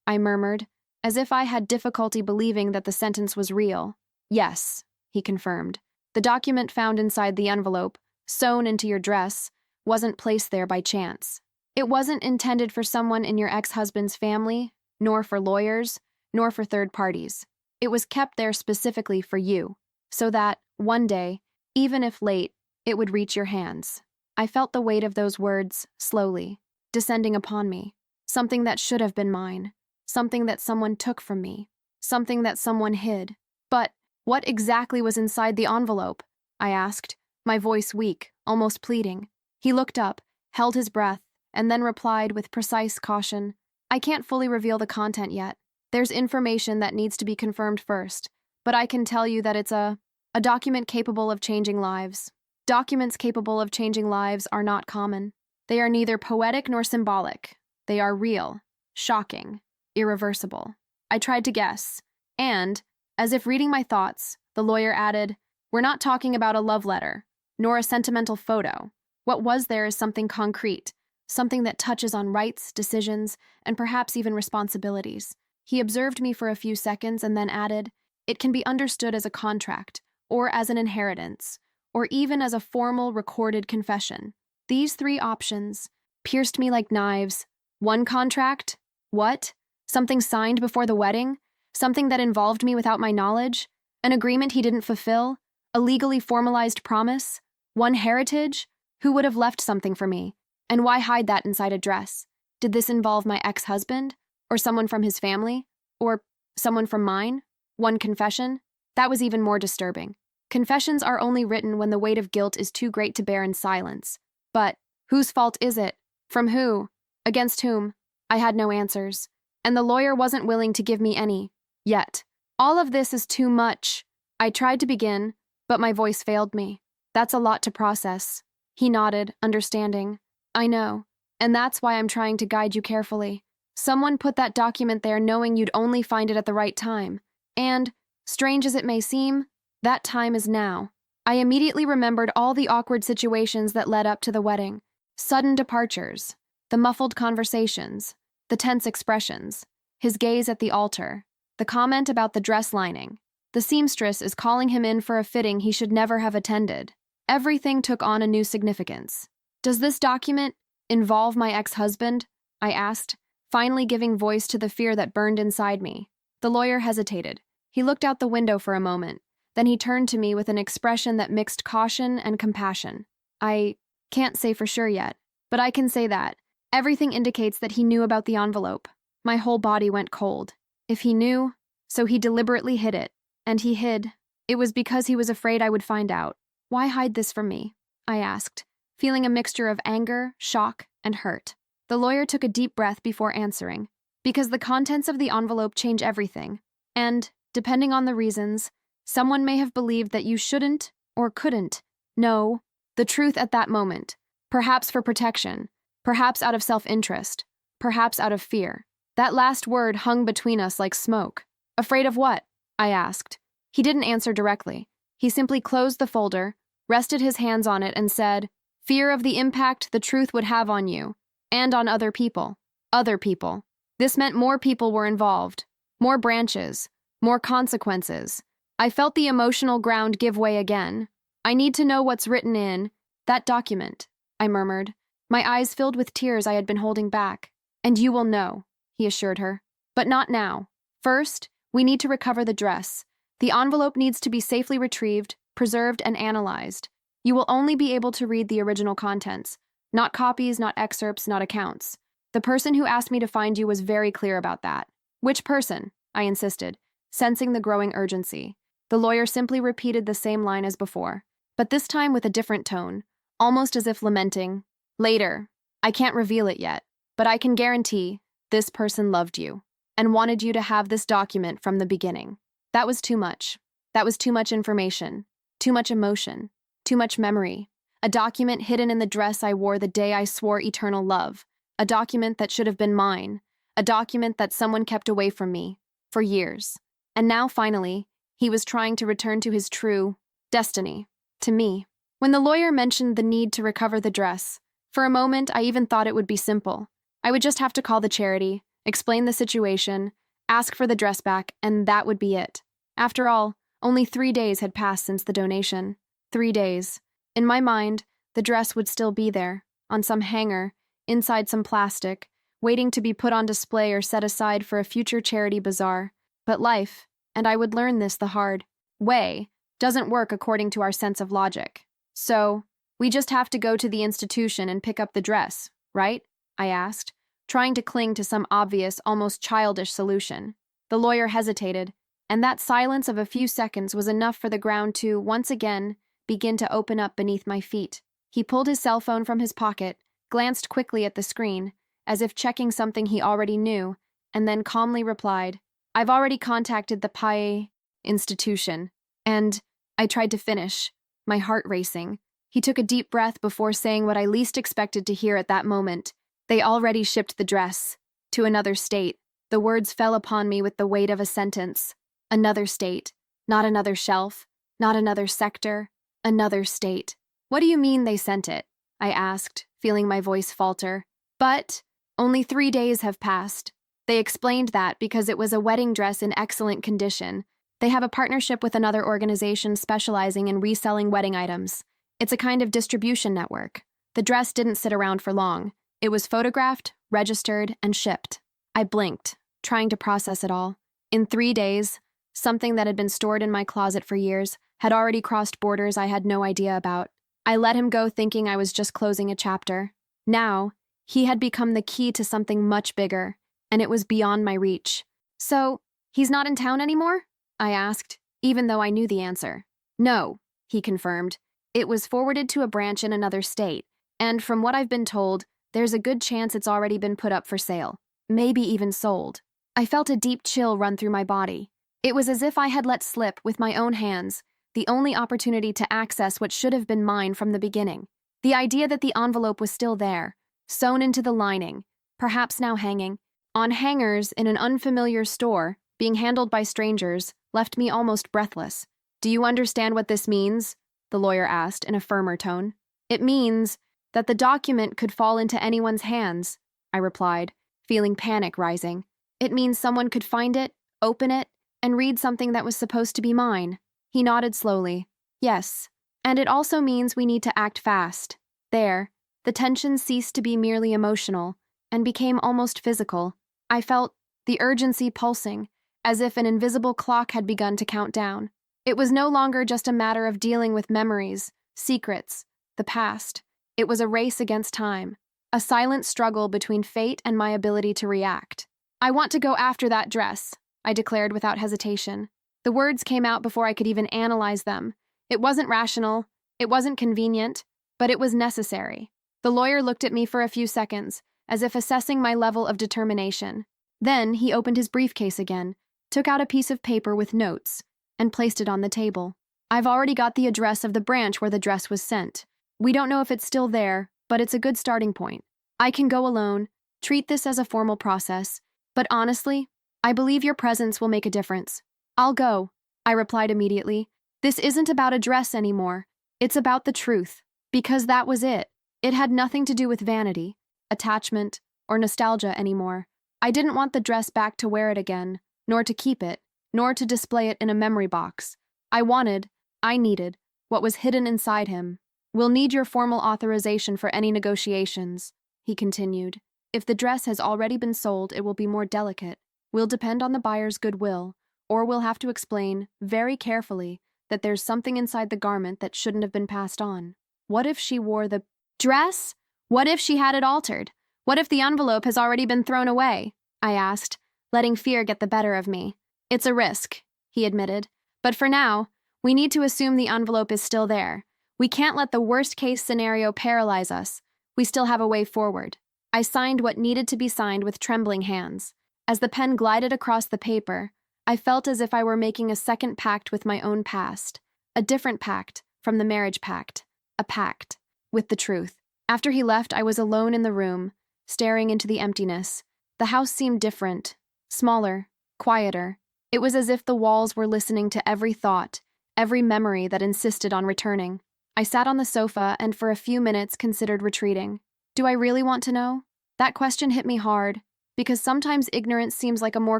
I murmured, as if I had difficulty believing that the sentence was real. "Yes," he confirmed. "The document found inside the envelope, sewn into your dress, wasn't placed there by chance. It wasn't intended for someone in your ex-husband's family, nor for lawyers, nor for third parties. It was kept there specifically for you, so that, one day, even if late, it would reach your hands." I felt the weight of those words, slowly, descending upon me. Something that should have been mine. Something that someone took from me. Something that someone hid. But what exactly was inside the envelope? I asked, my voice weak, almost pleading. He looked up, held his breath, and then replied with precise caution, "I can't fully reveal the content yet. There's information that needs to be confirmed first, but I can tell you that it's a document capable of changing lives. Documents capable of changing lives are not common. They are neither poetic nor symbolic. They are real, shocking, irreversible." I tried to guess, and, as if reading my thoughts, the lawyer added, "We're not talking about a love letter, nor a sentimental photo. What was there is something concrete, something that touches on rights, decisions, and perhaps even responsibilities." He observed me for a few seconds and then added, "It can be understood as a contract, or as an inheritance, or even as a formal recorded confession." These three options pierced me like knives. One contract? What? Something signed before the wedding? Something that involved me without my knowledge? An agreement he didn't fulfill? A legally formalized promise? One heritage? Who would have left something for me? And why hide that inside a dress? Did this involve my ex-husband? Or someone from his family? Or someone from mine? One confession? That was even more disturbing. Confessions are only written when the weight of guilt is too great to bear in silence. But whose fault is it? From who? Against whom? I had no answers, and the lawyer wasn't willing to give me any, yet. All of this is too much. I tried to begin, but my voice failed me. That's a lot to process. He nodded, understanding. I know, and that's why I'm trying to guide you carefully. Someone put that document there knowing you'd only find it at the right time. And, strange as it may seem, that time is now. I immediately remembered all the awkward situations that led up to the wedding. Sudden departures, the muffled conversations, the tense expressions, his gaze at the altar, the comment about the dress lining. The seamstress is calling him in for a fitting he should never have attended. Everything took on a new significance. Does this document involve my ex-husband? I asked, finally giving voice to the fear that burned inside me. The lawyer hesitated. He looked out the window for a moment. Then he turned to me with an expression that mixed caution and compassion. I can't say for sure yet, but I can say that. Everything indicates that he knew about the envelope. My whole body went cold. If he knew, so he deliberately hid it. And he hid. It was because he was afraid I would find out. Why hide this from me? I asked, feeling a mixture of anger, shock, and hurt. The lawyer took a deep breath before answering. Because the contents of the envelope change everything. And, depending on the reasons, someone may have believed that you shouldn't or couldn't know the truth at that moment, perhaps for protection, perhaps out of self-interest, perhaps out of fear. That last word hung between us like smoke. Afraid of what? I asked. He didn't answer directly. He simply closed the folder, rested his hands on it, and said, fear of the impact the truth would have on you, and on other people. Other people. This meant more people were involved, more branches, more consequences. I felt the emotional ground give way again. I need to know what's written in that document, I murmured. My eyes filled with tears I had been holding back. And you will know, he assured her. But not now. First, we need to recover the dress. The envelope needs to be safely retrieved, preserved, and analyzed. You will only be able to read the original contents. Not copies, not excerpts, not accounts. The person who asked me to find you was very clear about that. Which person? I insisted, sensing the growing urgency. The lawyer simply repeated the same line as before, but this time with a different tone, almost as if lamenting. Later. I can't reveal it yet, but I can guarantee this person loved you and wanted you to have this document from the beginning. That was too much. That was too much information, too much emotion, too much memory. A document hidden in the dress I wore the day I swore eternal love. A document that should have been mine. A document that someone kept away from me for years. And now, finally, he was trying to return to his true destiny, to me. When the lawyer mentioned the need to recover the dress, for a moment I even thought it would be simple. I would just have to call the charity, explain the situation, ask for the dress back, and that would be it. After all, only 3 days had passed since the donation. 3 days. In my mind, the dress would still be there, on some hanger, inside some plastic, waiting to be put on display or set aside for a future charity bazaar. But life, and I would learn this the hard way, doesn't work according to our sense of logic. So, we just have to go to the institution and pick up the dress, right? I asked, trying to cling to some obvious, almost childish solution. The lawyer hesitated, and that silence of a few seconds was enough for the ground to, once again, begin to open up beneath my feet. He pulled his cell phone from his pocket, glanced quickly at the screen, as if checking something he already knew, and then calmly replied, I've already contacted the PAE institution, and I tried to finish, my heart racing. He took a deep breath before saying what I least expected to hear at that moment. They already shipped the dress to another state. The words fell upon me with the weight of a sentence. Another state, not another shelf, not another sector, another state. What do you mean they sent it? I asked, feeling my voice falter. But only 3 days have passed. They explained that because it was a wedding dress in excellent condition. They have a partnership with another organization specializing in reselling wedding items. It's a kind of distribution network. The dress didn't sit around for long. It was photographed, registered, and shipped. I blinked, trying to process it all. In 3 days, something that had been stored in my closet for years had already crossed borders I had no idea about. I let him go thinking I was just closing a chapter. Now, he had become the key to something much bigger, and it was beyond my reach. So, he's not in town anymore? I asked, even though I knew the answer. No, he confirmed. It was forwarded to a branch in another state, and from what I've been told, there's a good chance it's already been put up for sale. maybe even sold. I felt a deep chill run through my body. It was as if I had let slip, with my own hands, the only opportunity to access what should have been mine from the beginning. The idea that the envelope was still there, sewn into the lining, perhaps now hanging, on hangers in an unfamiliar store, being handled by strangers, left me almost breathless. "Do you understand what this means?" the lawyer asked in a firmer tone. "It means that the document could fall into anyone's hands," I replied, feeling panic rising. "It means someone could find it, open it, and read something that was supposed to be mine." He nodded slowly. "Yes, and it also means we need to act fast." There, the tension ceased to be merely emotional and became almost physical. I felt the urgency pulsing, as if an invisible clock had begun to count down. It was no longer just a matter of dealing with memories, secrets, the past. It was a race against time, a silent struggle between fate and my ability to react. "I want to go after that dress," I declared without hesitation. The words came out before I could even analyze them. It wasn't rational, it wasn't convenient, but it was necessary. The lawyer looked at me for a few seconds, as if assessing my level of determination. Then he opened his briefcase again, took out a piece of paper with notes, and placed it on the table. "I've already got the address of the branch where the dress was sent. We don't know if it's still there, but it's a good starting point. I can go alone, treat this as a formal process, but honestly, I believe your presence will make a difference." "I'll go," I replied immediately. "This isn't about a dress anymore. It's about the truth." Because that was it. It had nothing to do with vanity, attachment, or nostalgia anymore. I didn't want the dress back to wear it again, nor to keep it, nor to display it in a memory box. I needed, what was hidden inside him. "We'll need your formal authorization for any negotiations," he continued. "If the dress has already been sold, it will be more delicate. We'll depend on the buyer's goodwill, or we'll have to explain, very carefully, that there's something inside the garment that shouldn't have been passed on. What if she wore the dress? What if she had it altered? What if the envelope has already been thrown away?" I asked, letting fear get the better of me. "It's a risk," he admitted. "But for now, we need to assume the envelope is still there. We can't let the worst-case scenario paralyze us. We still have a way forward." I signed what needed to be signed with trembling hands. As the pen glided across the paper, I felt as if I were making a second pact with my own past. A different pact from the marriage pact. A pact with the truth. After he left, I was alone in the room, staring into the emptiness. The house seemed different, smaller, quieter. It was as if the walls were listening to every thought, every memory that insisted on returning. I sat on the sofa and for a few minutes considered retreating. Do I really want to know? That question hit me hard, because sometimes ignorance seems like a more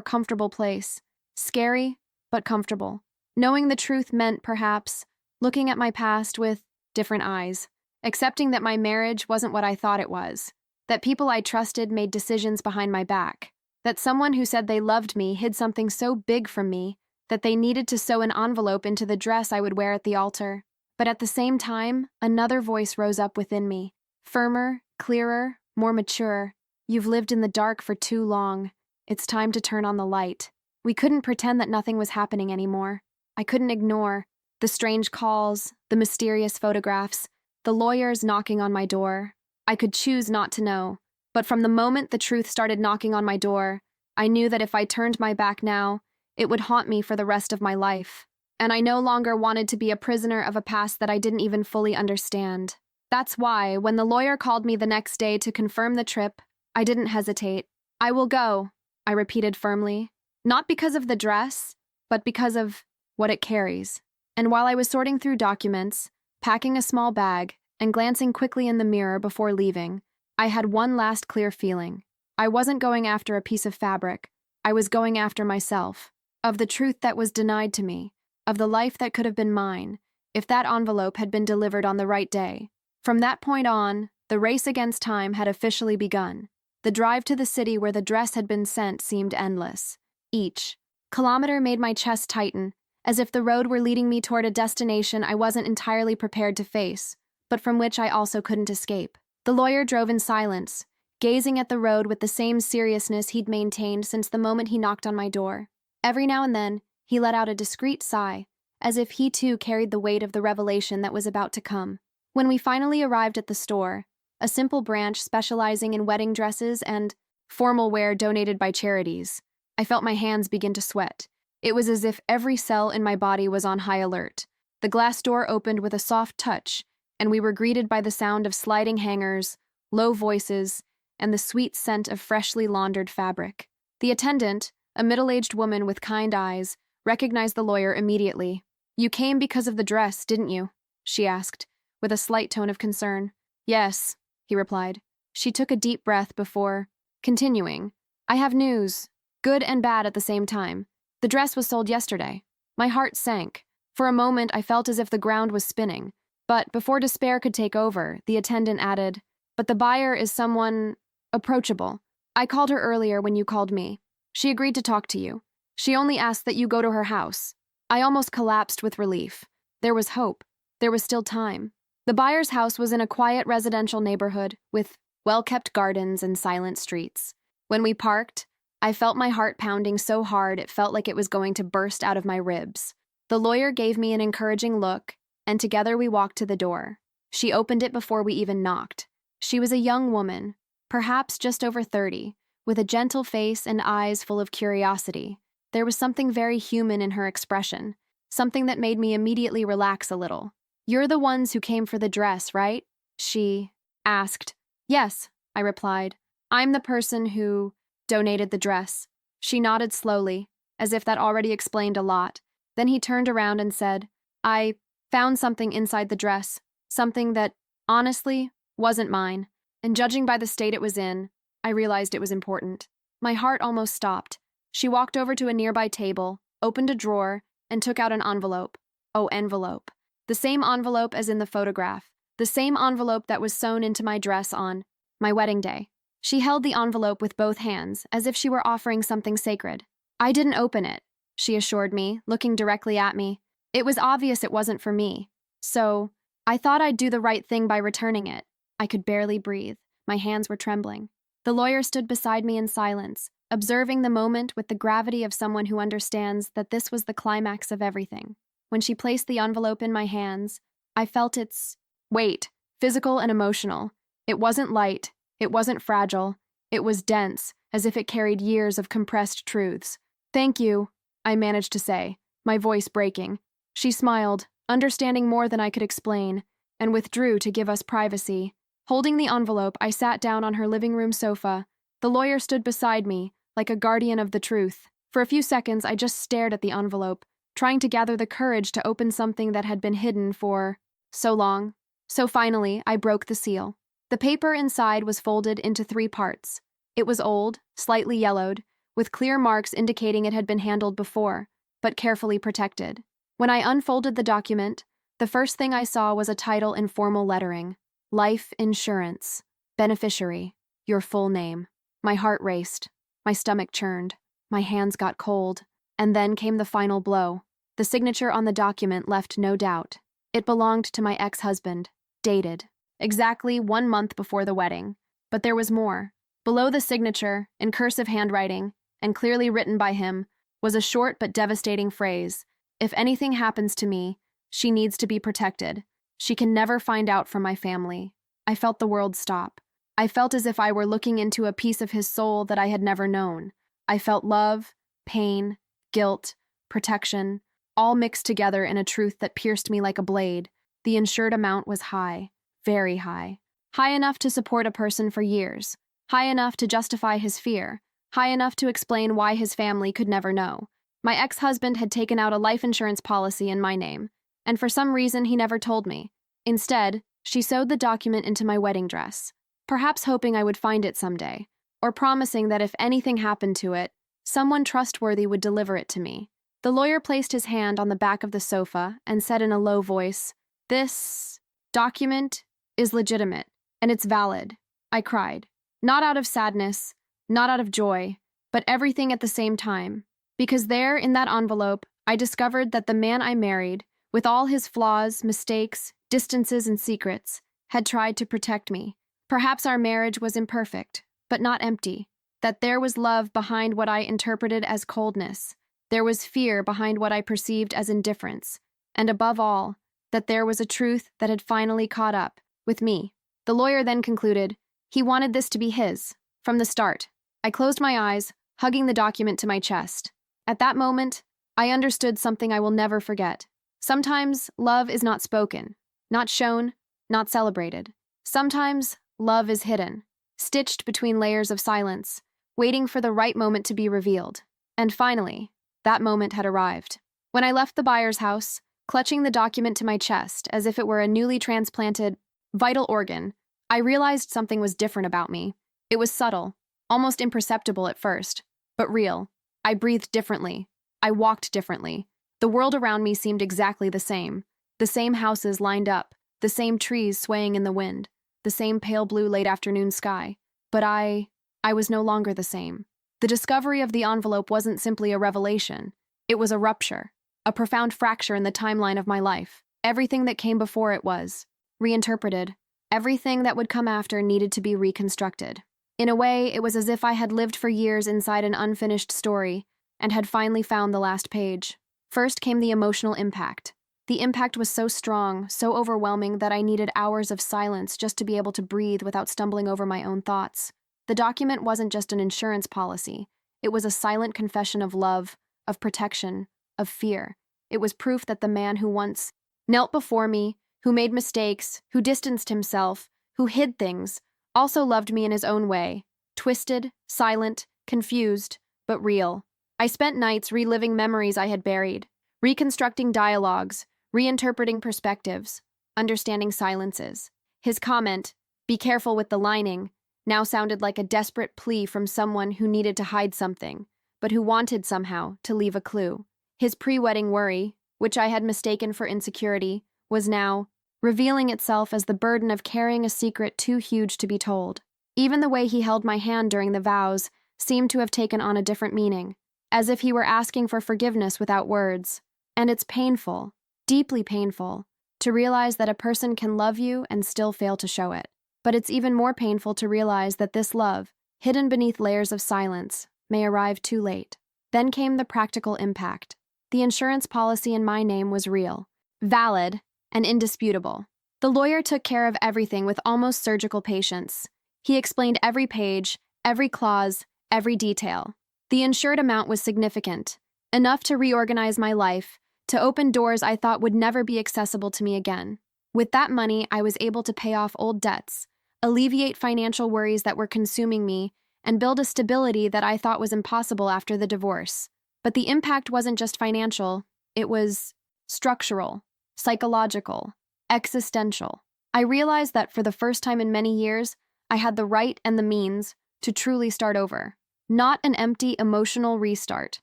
comfortable place. Scary, but comfortable. Knowing the truth meant, perhaps, looking at my past with different eyes, accepting that my marriage wasn't what I thought it was, that people I trusted made decisions behind my back, that someone who said they loved me hid something so big from me that they needed to sew an envelope into the dress I would wear at the altar. But at the same time, another voice rose up within me, firmer, clearer, more mature. "You've lived in the dark for too long. It's time to turn on the light." We couldn't pretend that nothing was happening anymore. I couldn't ignore the strange calls, the mysterious photographs, the lawyers knocking on my door. I could choose not to know, but from the moment the truth started knocking on my door, I knew that if I turned my back now, it would haunt me for the rest of my life. And I no longer wanted to be a prisoner of a past that I didn't even fully understand. That's why, when the lawyer called me the next day to confirm the trip, I didn't hesitate. "I will go," I repeated firmly. Not because of the dress, but because of what it carries. And while I was sorting through documents, packing a small bag, and glancing quickly in the mirror before leaving, I had one last clear feeling. I wasn't going after a piece of fabric. I was going after myself. Of the truth that was denied to me. Of the life that could have been mine, if that envelope had been delivered on the right day. From that point on, the race against time had officially begun. The drive to the city where the dress had been sent seemed endless. Each kilometer made my chest tighten, as if the road were leading me toward a destination I wasn't entirely prepared to face, but from which I also couldn't escape. The lawyer drove in silence, gazing at the road with the same seriousness he'd maintained since the moment he knocked on my door. Every now and then, he let out a discreet sigh, as if he too carried the weight of the revelation that was about to come. When we finally arrived at the store, a simple branch specializing in wedding dresses and formal wear donated by charities. I felt my hands begin to sweat. It was as if every cell in my body was on high alert. The glass door opened with a soft touch, and we were greeted by the sound of sliding hangers, low voices, and the sweet scent of freshly laundered fabric. The attendant, a middle-aged woman with kind eyes, recognized the lawyer immediately. "You came because of the dress, didn't you?" she asked, with a slight tone of concern. "Yes," he replied. She took a deep breath before continuing. "I have news, good and bad at the same time. The dress was sold yesterday." My heart sank. For a moment, I felt as if the ground was spinning. But before despair could take over, the attendant added, "But the buyer is someone approachable. I called her earlier when you called me. She agreed to talk to you. She only asked that you go to her house." I almost collapsed with relief. There was hope. There was still time. The buyer's house was in a quiet residential neighborhood with well-kept gardens and silent streets. When we parked, I felt my heart pounding so hard it felt like it was going to burst out of my ribs. The lawyer gave me an encouraging look, and together we walked to the door. She opened it before we even knocked. She was a young woman, perhaps just over 30, with a gentle face and eyes full of curiosity. There was something very human in her expression, something that made me immediately relax a little. "You're the ones who came for the dress, right?" she asked. "Yes," I replied. "I'm the person who donated the dress." She nodded slowly, as if that already explained a lot. Then he turned around and said, "I found something inside the dress, something that, honestly, wasn't mine. And judging by the state it was in, I realized it was important." My heart almost stopped. She walked over to a nearby table, opened a drawer, and took out an envelope. Oh, envelope. The same envelope as in the photograph. The same envelope that was sewn into my dress on my wedding day. She held the envelope with both hands, as if she were offering something sacred. "I didn't open it," she assured me, looking directly at me. "It was obvious it wasn't for me. So, I thought I'd do the right thing by returning it." I could barely breathe. My hands were trembling. The lawyer stood beside me in silence, observing the moment with the gravity of someone who understands that this was the climax of everything. When she placed the envelope in my hands, I felt its weight, physical and emotional. It wasn't light, it wasn't fragile, it was dense, as if it carried years of compressed truths. "Thank you," I managed to say, my voice breaking. She smiled, understanding more than I could explain, and withdrew to give us privacy. Holding the envelope, I sat down on her living room sofa. The lawyer stood beside me, like a guardian of the truth. For a few seconds, I just stared at the envelope, trying to gather the courage to open something that had been hidden for so long. So finally, I broke the seal. The paper inside was folded into 3 parts. It was old, slightly yellowed, with clear marks indicating it had been handled before, but carefully protected. When I unfolded the document, the first thing I saw was a title in formal lettering: Life Insurance. Beneficiary. Your full name. My heart raced. My stomach churned. My hands got cold. And then came the final blow. The signature on the document left no doubt. It belonged to my ex-husband, dated exactly 1 month before the wedding. But there was more. Below the signature, in cursive handwriting, and clearly written by him, was a short but devastating phrase: "If anything happens to me, she needs to be protected. She can never find out from my family." I felt the world stop. I felt as if I were looking into a piece of his soul that I had never known. I felt love, pain, guilt, protection, all mixed together in a truth that pierced me like a blade. The insured amount was high, very high. High enough to support a person for years. High enough to justify his fear. High enough to explain why his family could never know. My ex-husband had taken out a life insurance policy in my name, and for some reason he never told me. Instead, she sewed the document into my wedding dress, perhaps hoping I would find it someday, or promising that if anything happened to it, someone trustworthy would deliver it to me. The lawyer placed his hand on the back of the sofa and said in a low voice, "This document is legitimate, and it's valid." I cried. Not out of sadness, not out of joy, but everything at the same time. Because there, in that envelope, I discovered that the man I married, with all his flaws, mistakes, distances, and secrets, had tried to protect me. Perhaps our marriage was imperfect, but not empty. That there was love behind what I interpreted as coldness. There was fear behind what I perceived as indifference. And above all, that there was a truth that had finally caught up with me. The lawyer then concluded, he wanted this to be his, from the start. I closed my eyes, hugging the document to my chest. At that moment, I understood something I will never forget. Sometimes love is not spoken, not shown, not celebrated. Sometimes love is hidden, stitched between layers of silence, waiting for the right moment to be revealed. And finally, that moment had arrived. When I left the buyer's house, clutching the document to my chest as if it were a newly transplanted, vital organ, I realized something was different about me. It was subtle, almost imperceptible at first, but real. I breathed differently. I walked differently. The world around me seemed exactly the same. The same houses lined up, the same trees swaying in the wind, the same pale blue late afternoon sky. But I was no longer the same. The discovery of the envelope wasn't simply a revelation. It was a rupture, a profound fracture in the timeline of my life. Everything that came before it was reinterpreted. Everything that would come after needed to be reconstructed. In a way, it was as if I had lived for years inside an unfinished story and had finally found the last page. First came the emotional impact. The impact was so strong, so overwhelming that I needed hours of silence just to be able to breathe without stumbling over my own thoughts. The document wasn't just an insurance policy. It was a silent confession of love, of protection, of fear. It was proof that the man who once knelt before me, who made mistakes, who distanced himself, who hid things, also loved me in his own way. Twisted, silent, confused, but real. I spent nights reliving memories I had buried, reconstructing dialogues, reinterpreting perspectives, understanding silences. His comment, "Be careful with the lining," now sounded like a desperate plea from someone who needed to hide something, but who wanted somehow to leave a clue. His pre-wedding worry, which I had mistaken for insecurity, was now revealing itself as the burden of carrying a secret too huge to be told. Even the way he held my hand during the vows seemed to have taken on a different meaning, as if he were asking for forgiveness without words. And it's painful, deeply painful, to realize that a person can love you and still fail to show it. But it's even more painful to realize that this love, hidden beneath layers of silence, may arrive too late. Then came the practical impact. The insurance policy in my name was real, valid, and indisputable. The lawyer took care of everything with almost surgical patience. He explained every page, every clause, every detail. The insured amount was significant, enough to reorganize my life, to open doors I thought would never be accessible to me again. With that money, I was able to pay off old debts, alleviate financial worries that were consuming me, and build a stability that I thought was impossible after the divorce. But the impact wasn't just financial, it was structural, psychological, existential. I realized that for the first time in many years, I had the right and the means to truly start over. Not an empty emotional restart,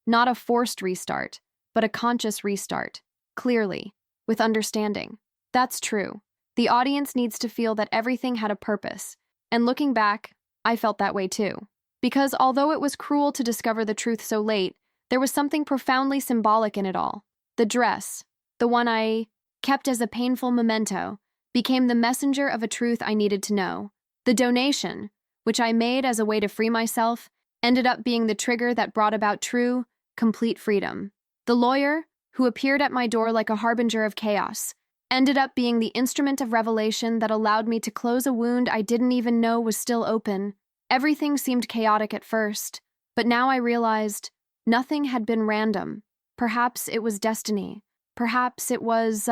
not a forced restart, but a conscious restart, clearly, with understanding. That's true. The audience needs to feel that everything had a purpose, and looking back, I felt that way too. Because although it was cruel to discover the truth so late, there was something profoundly symbolic in it all. The dress, the one I kept as a painful memento, became the messenger of a truth I needed to know. The donation, which I made as a way to free myself, ended up being the trigger that brought about true, complete freedom. The lawyer, who appeared at my door like a harbinger of chaos, ended up being the instrument of revelation that allowed me to close a wound I didn't even know was still open. Everything seemed chaotic at first, but now I realized nothing had been random. Perhaps it was destiny. Perhaps it was,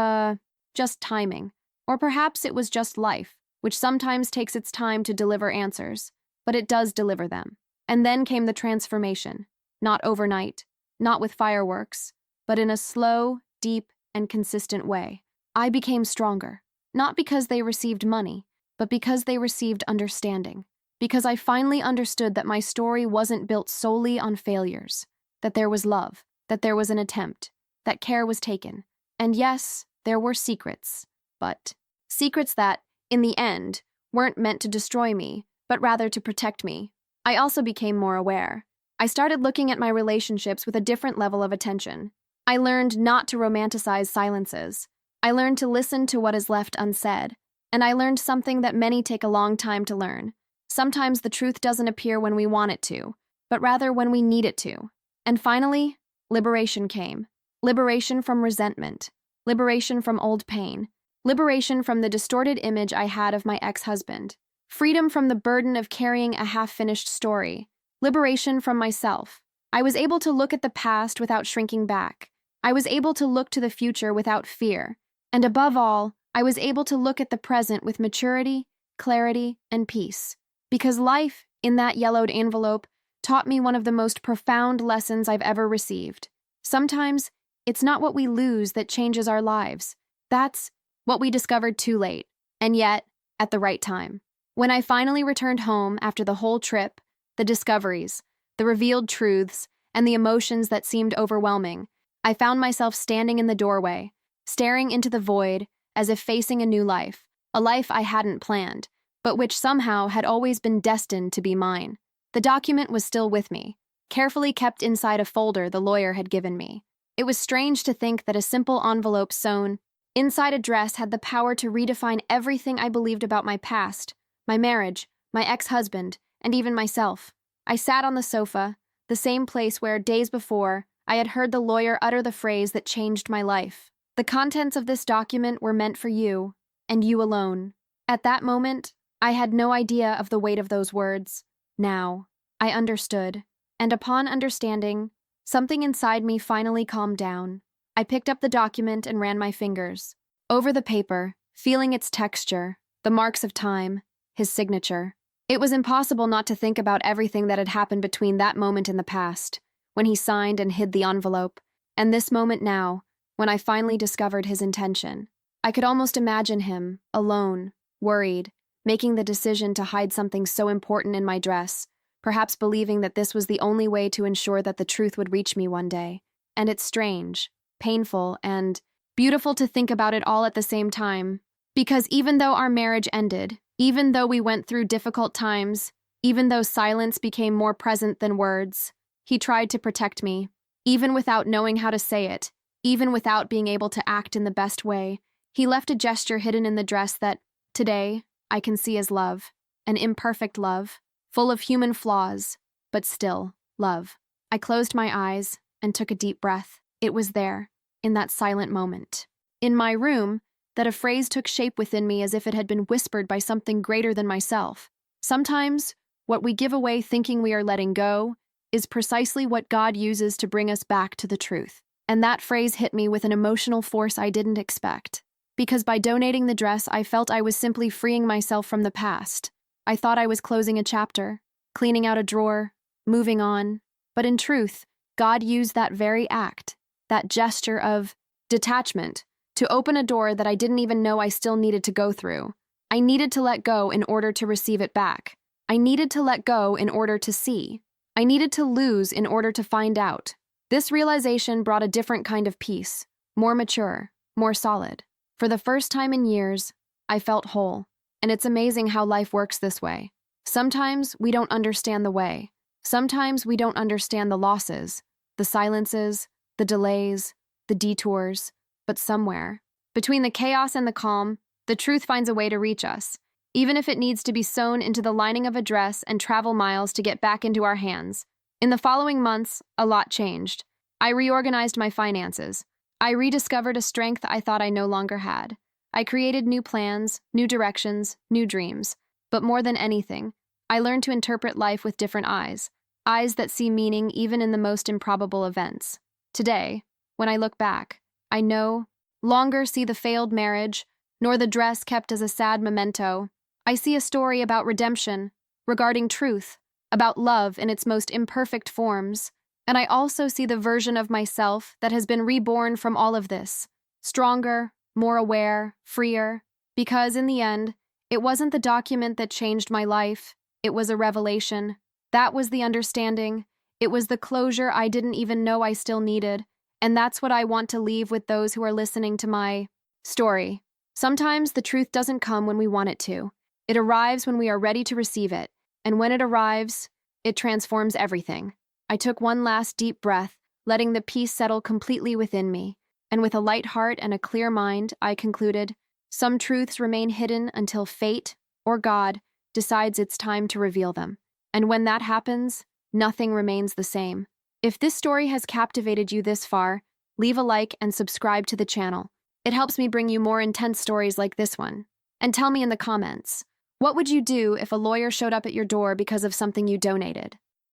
just timing. Or perhaps it was just life, which sometimes takes its time to deliver answers, but it does deliver them. And then came the transformation. Not overnight, not with fireworks, but in a slow, deep, and consistent way. I became stronger, not because they received money, but because they received understanding. Because I finally understood that my story wasn't built solely on failures, that there was love, that there was an attempt, that care was taken. And yes, there were secrets, but secrets that, in the end, weren't meant to destroy me, but rather to protect me. I also became more aware. I started looking at my relationships with a different level of attention. I learned not to romanticize silences. I learned to listen to what is left unsaid. And I learned something that many take a long time to learn. Sometimes the truth doesn't appear when we want it to, but rather when we need it to. And finally, liberation came. Liberation from resentment. Liberation from old pain. Liberation from the distorted image I had of my ex-husband. Freedom from the burden of carrying a half-finished story. liberation from myself. I was able to look at the past without shrinking back. I was able to look to the future without fear. And above all, I was able to look at the present with maturity, clarity, and peace. Because life, in that yellowed envelope, taught me one of the most profound lessons I've ever received. Sometimes, it's not what we lose that changes our lives. That's what we discovered too late, and yet, at the right time. When I finally returned home after the whole trip, the discoveries, the revealed truths, and the emotions that seemed overwhelming, I found myself standing in the doorway, staring into the void as if facing a new life, a life I hadn't planned, but which somehow had always been destined to be mine. The document was still with me, carefully kept inside a folder the lawyer had given me. It was strange to think that a simple envelope sewn inside a dress had the power to redefine everything I believed about my past, my marriage, my ex-husband, and even myself. I sat on the sofa, the same place where, days before, I had heard the lawyer utter the phrase that changed my life. The contents of this document were meant for you, and you alone. At that moment, I had no idea of the weight of those words. Now, I understood, and upon understanding, something inside me finally calmed down. I picked up the document and ran my fingers over the paper, feeling its texture, the marks of time, his signature. It was impossible not to think about everything that had happened between that moment in the past, when he signed and hid the envelope, and this moment now, when I finally discovered his intention. I could almost imagine him, alone, worried, making the decision to hide something so important in my dress, perhaps believing that this was the only way to ensure that the truth would reach me one day. And it's strange, painful, and beautiful to think about it all at the same time. Because even though our marriage ended, even though we went through difficult times, even though silence became more present than words, he tried to protect me, even without knowing how to say it, even without being able to act in the best way. He left a gesture hidden in the dress that, today, I can see as love, an imperfect love, full of human flaws, but still, love. I closed my eyes and took a deep breath. It was there, in that silent moment, in my room, that a phrase took shape within me as if it had been whispered by something greater than myself. Sometimes, what we give away thinking we are letting go is precisely what God uses to bring us back to the truth. And that phrase hit me with an emotional force I didn't expect. Because by donating the dress, I felt I was simply freeing myself from the past. I thought I was closing a chapter, cleaning out a drawer, moving on. But in truth, God used that very act, that gesture of detachment, to open a door that I didn't even know I still needed to go through. I needed to let go in order to receive it back. I needed to let go in order to see. I needed to lose in order to find out. This realization brought a different kind of peace, more mature, more solid. For the first time in years, I felt whole. And it's amazing how life works this way. Sometimes we don't understand the way. Sometimes we don't understand the losses, the silences, the delays, the detours. But somewhere, between the chaos and the calm, the truth finds a way to reach us, even if it needs to be sewn into the lining of a dress and travel miles to get back into our hands. In the following months, a lot changed. I reorganized my finances. I rediscovered a strength I thought I no longer had. I created new plans, new directions, new dreams. But more than anything, I learned to interpret life with different eyes that see meaning even in the most improbable events. Today, when I look back, I no longer see the failed marriage, nor the dress kept as a sad memento. I see a story about redemption, regarding truth, about love in its most imperfect forms. And I also see the version of myself that has been reborn from all of this, stronger, more aware, freer, because in the end, it wasn't the document that changed my life, it was a revelation. That was the understanding. It was the closure I didn't even know I still needed. And that's what I want to leave with those who are listening to my story. Sometimes the truth doesn't come when we want it to. It arrives when we are ready to receive it. And when it arrives, it transforms everything. I took one last deep breath, letting the peace settle completely within me. And with a light heart and a clear mind, I concluded, some truths remain hidden until fate, or God, decides it's time to reveal them. And when that happens, nothing remains the same. If this story has captivated you this far, leave a like and subscribe to the channel. It helps me bring you more intense stories like this one. And tell me in the comments, what would you do if a lawyer showed up at your door because of something you donated?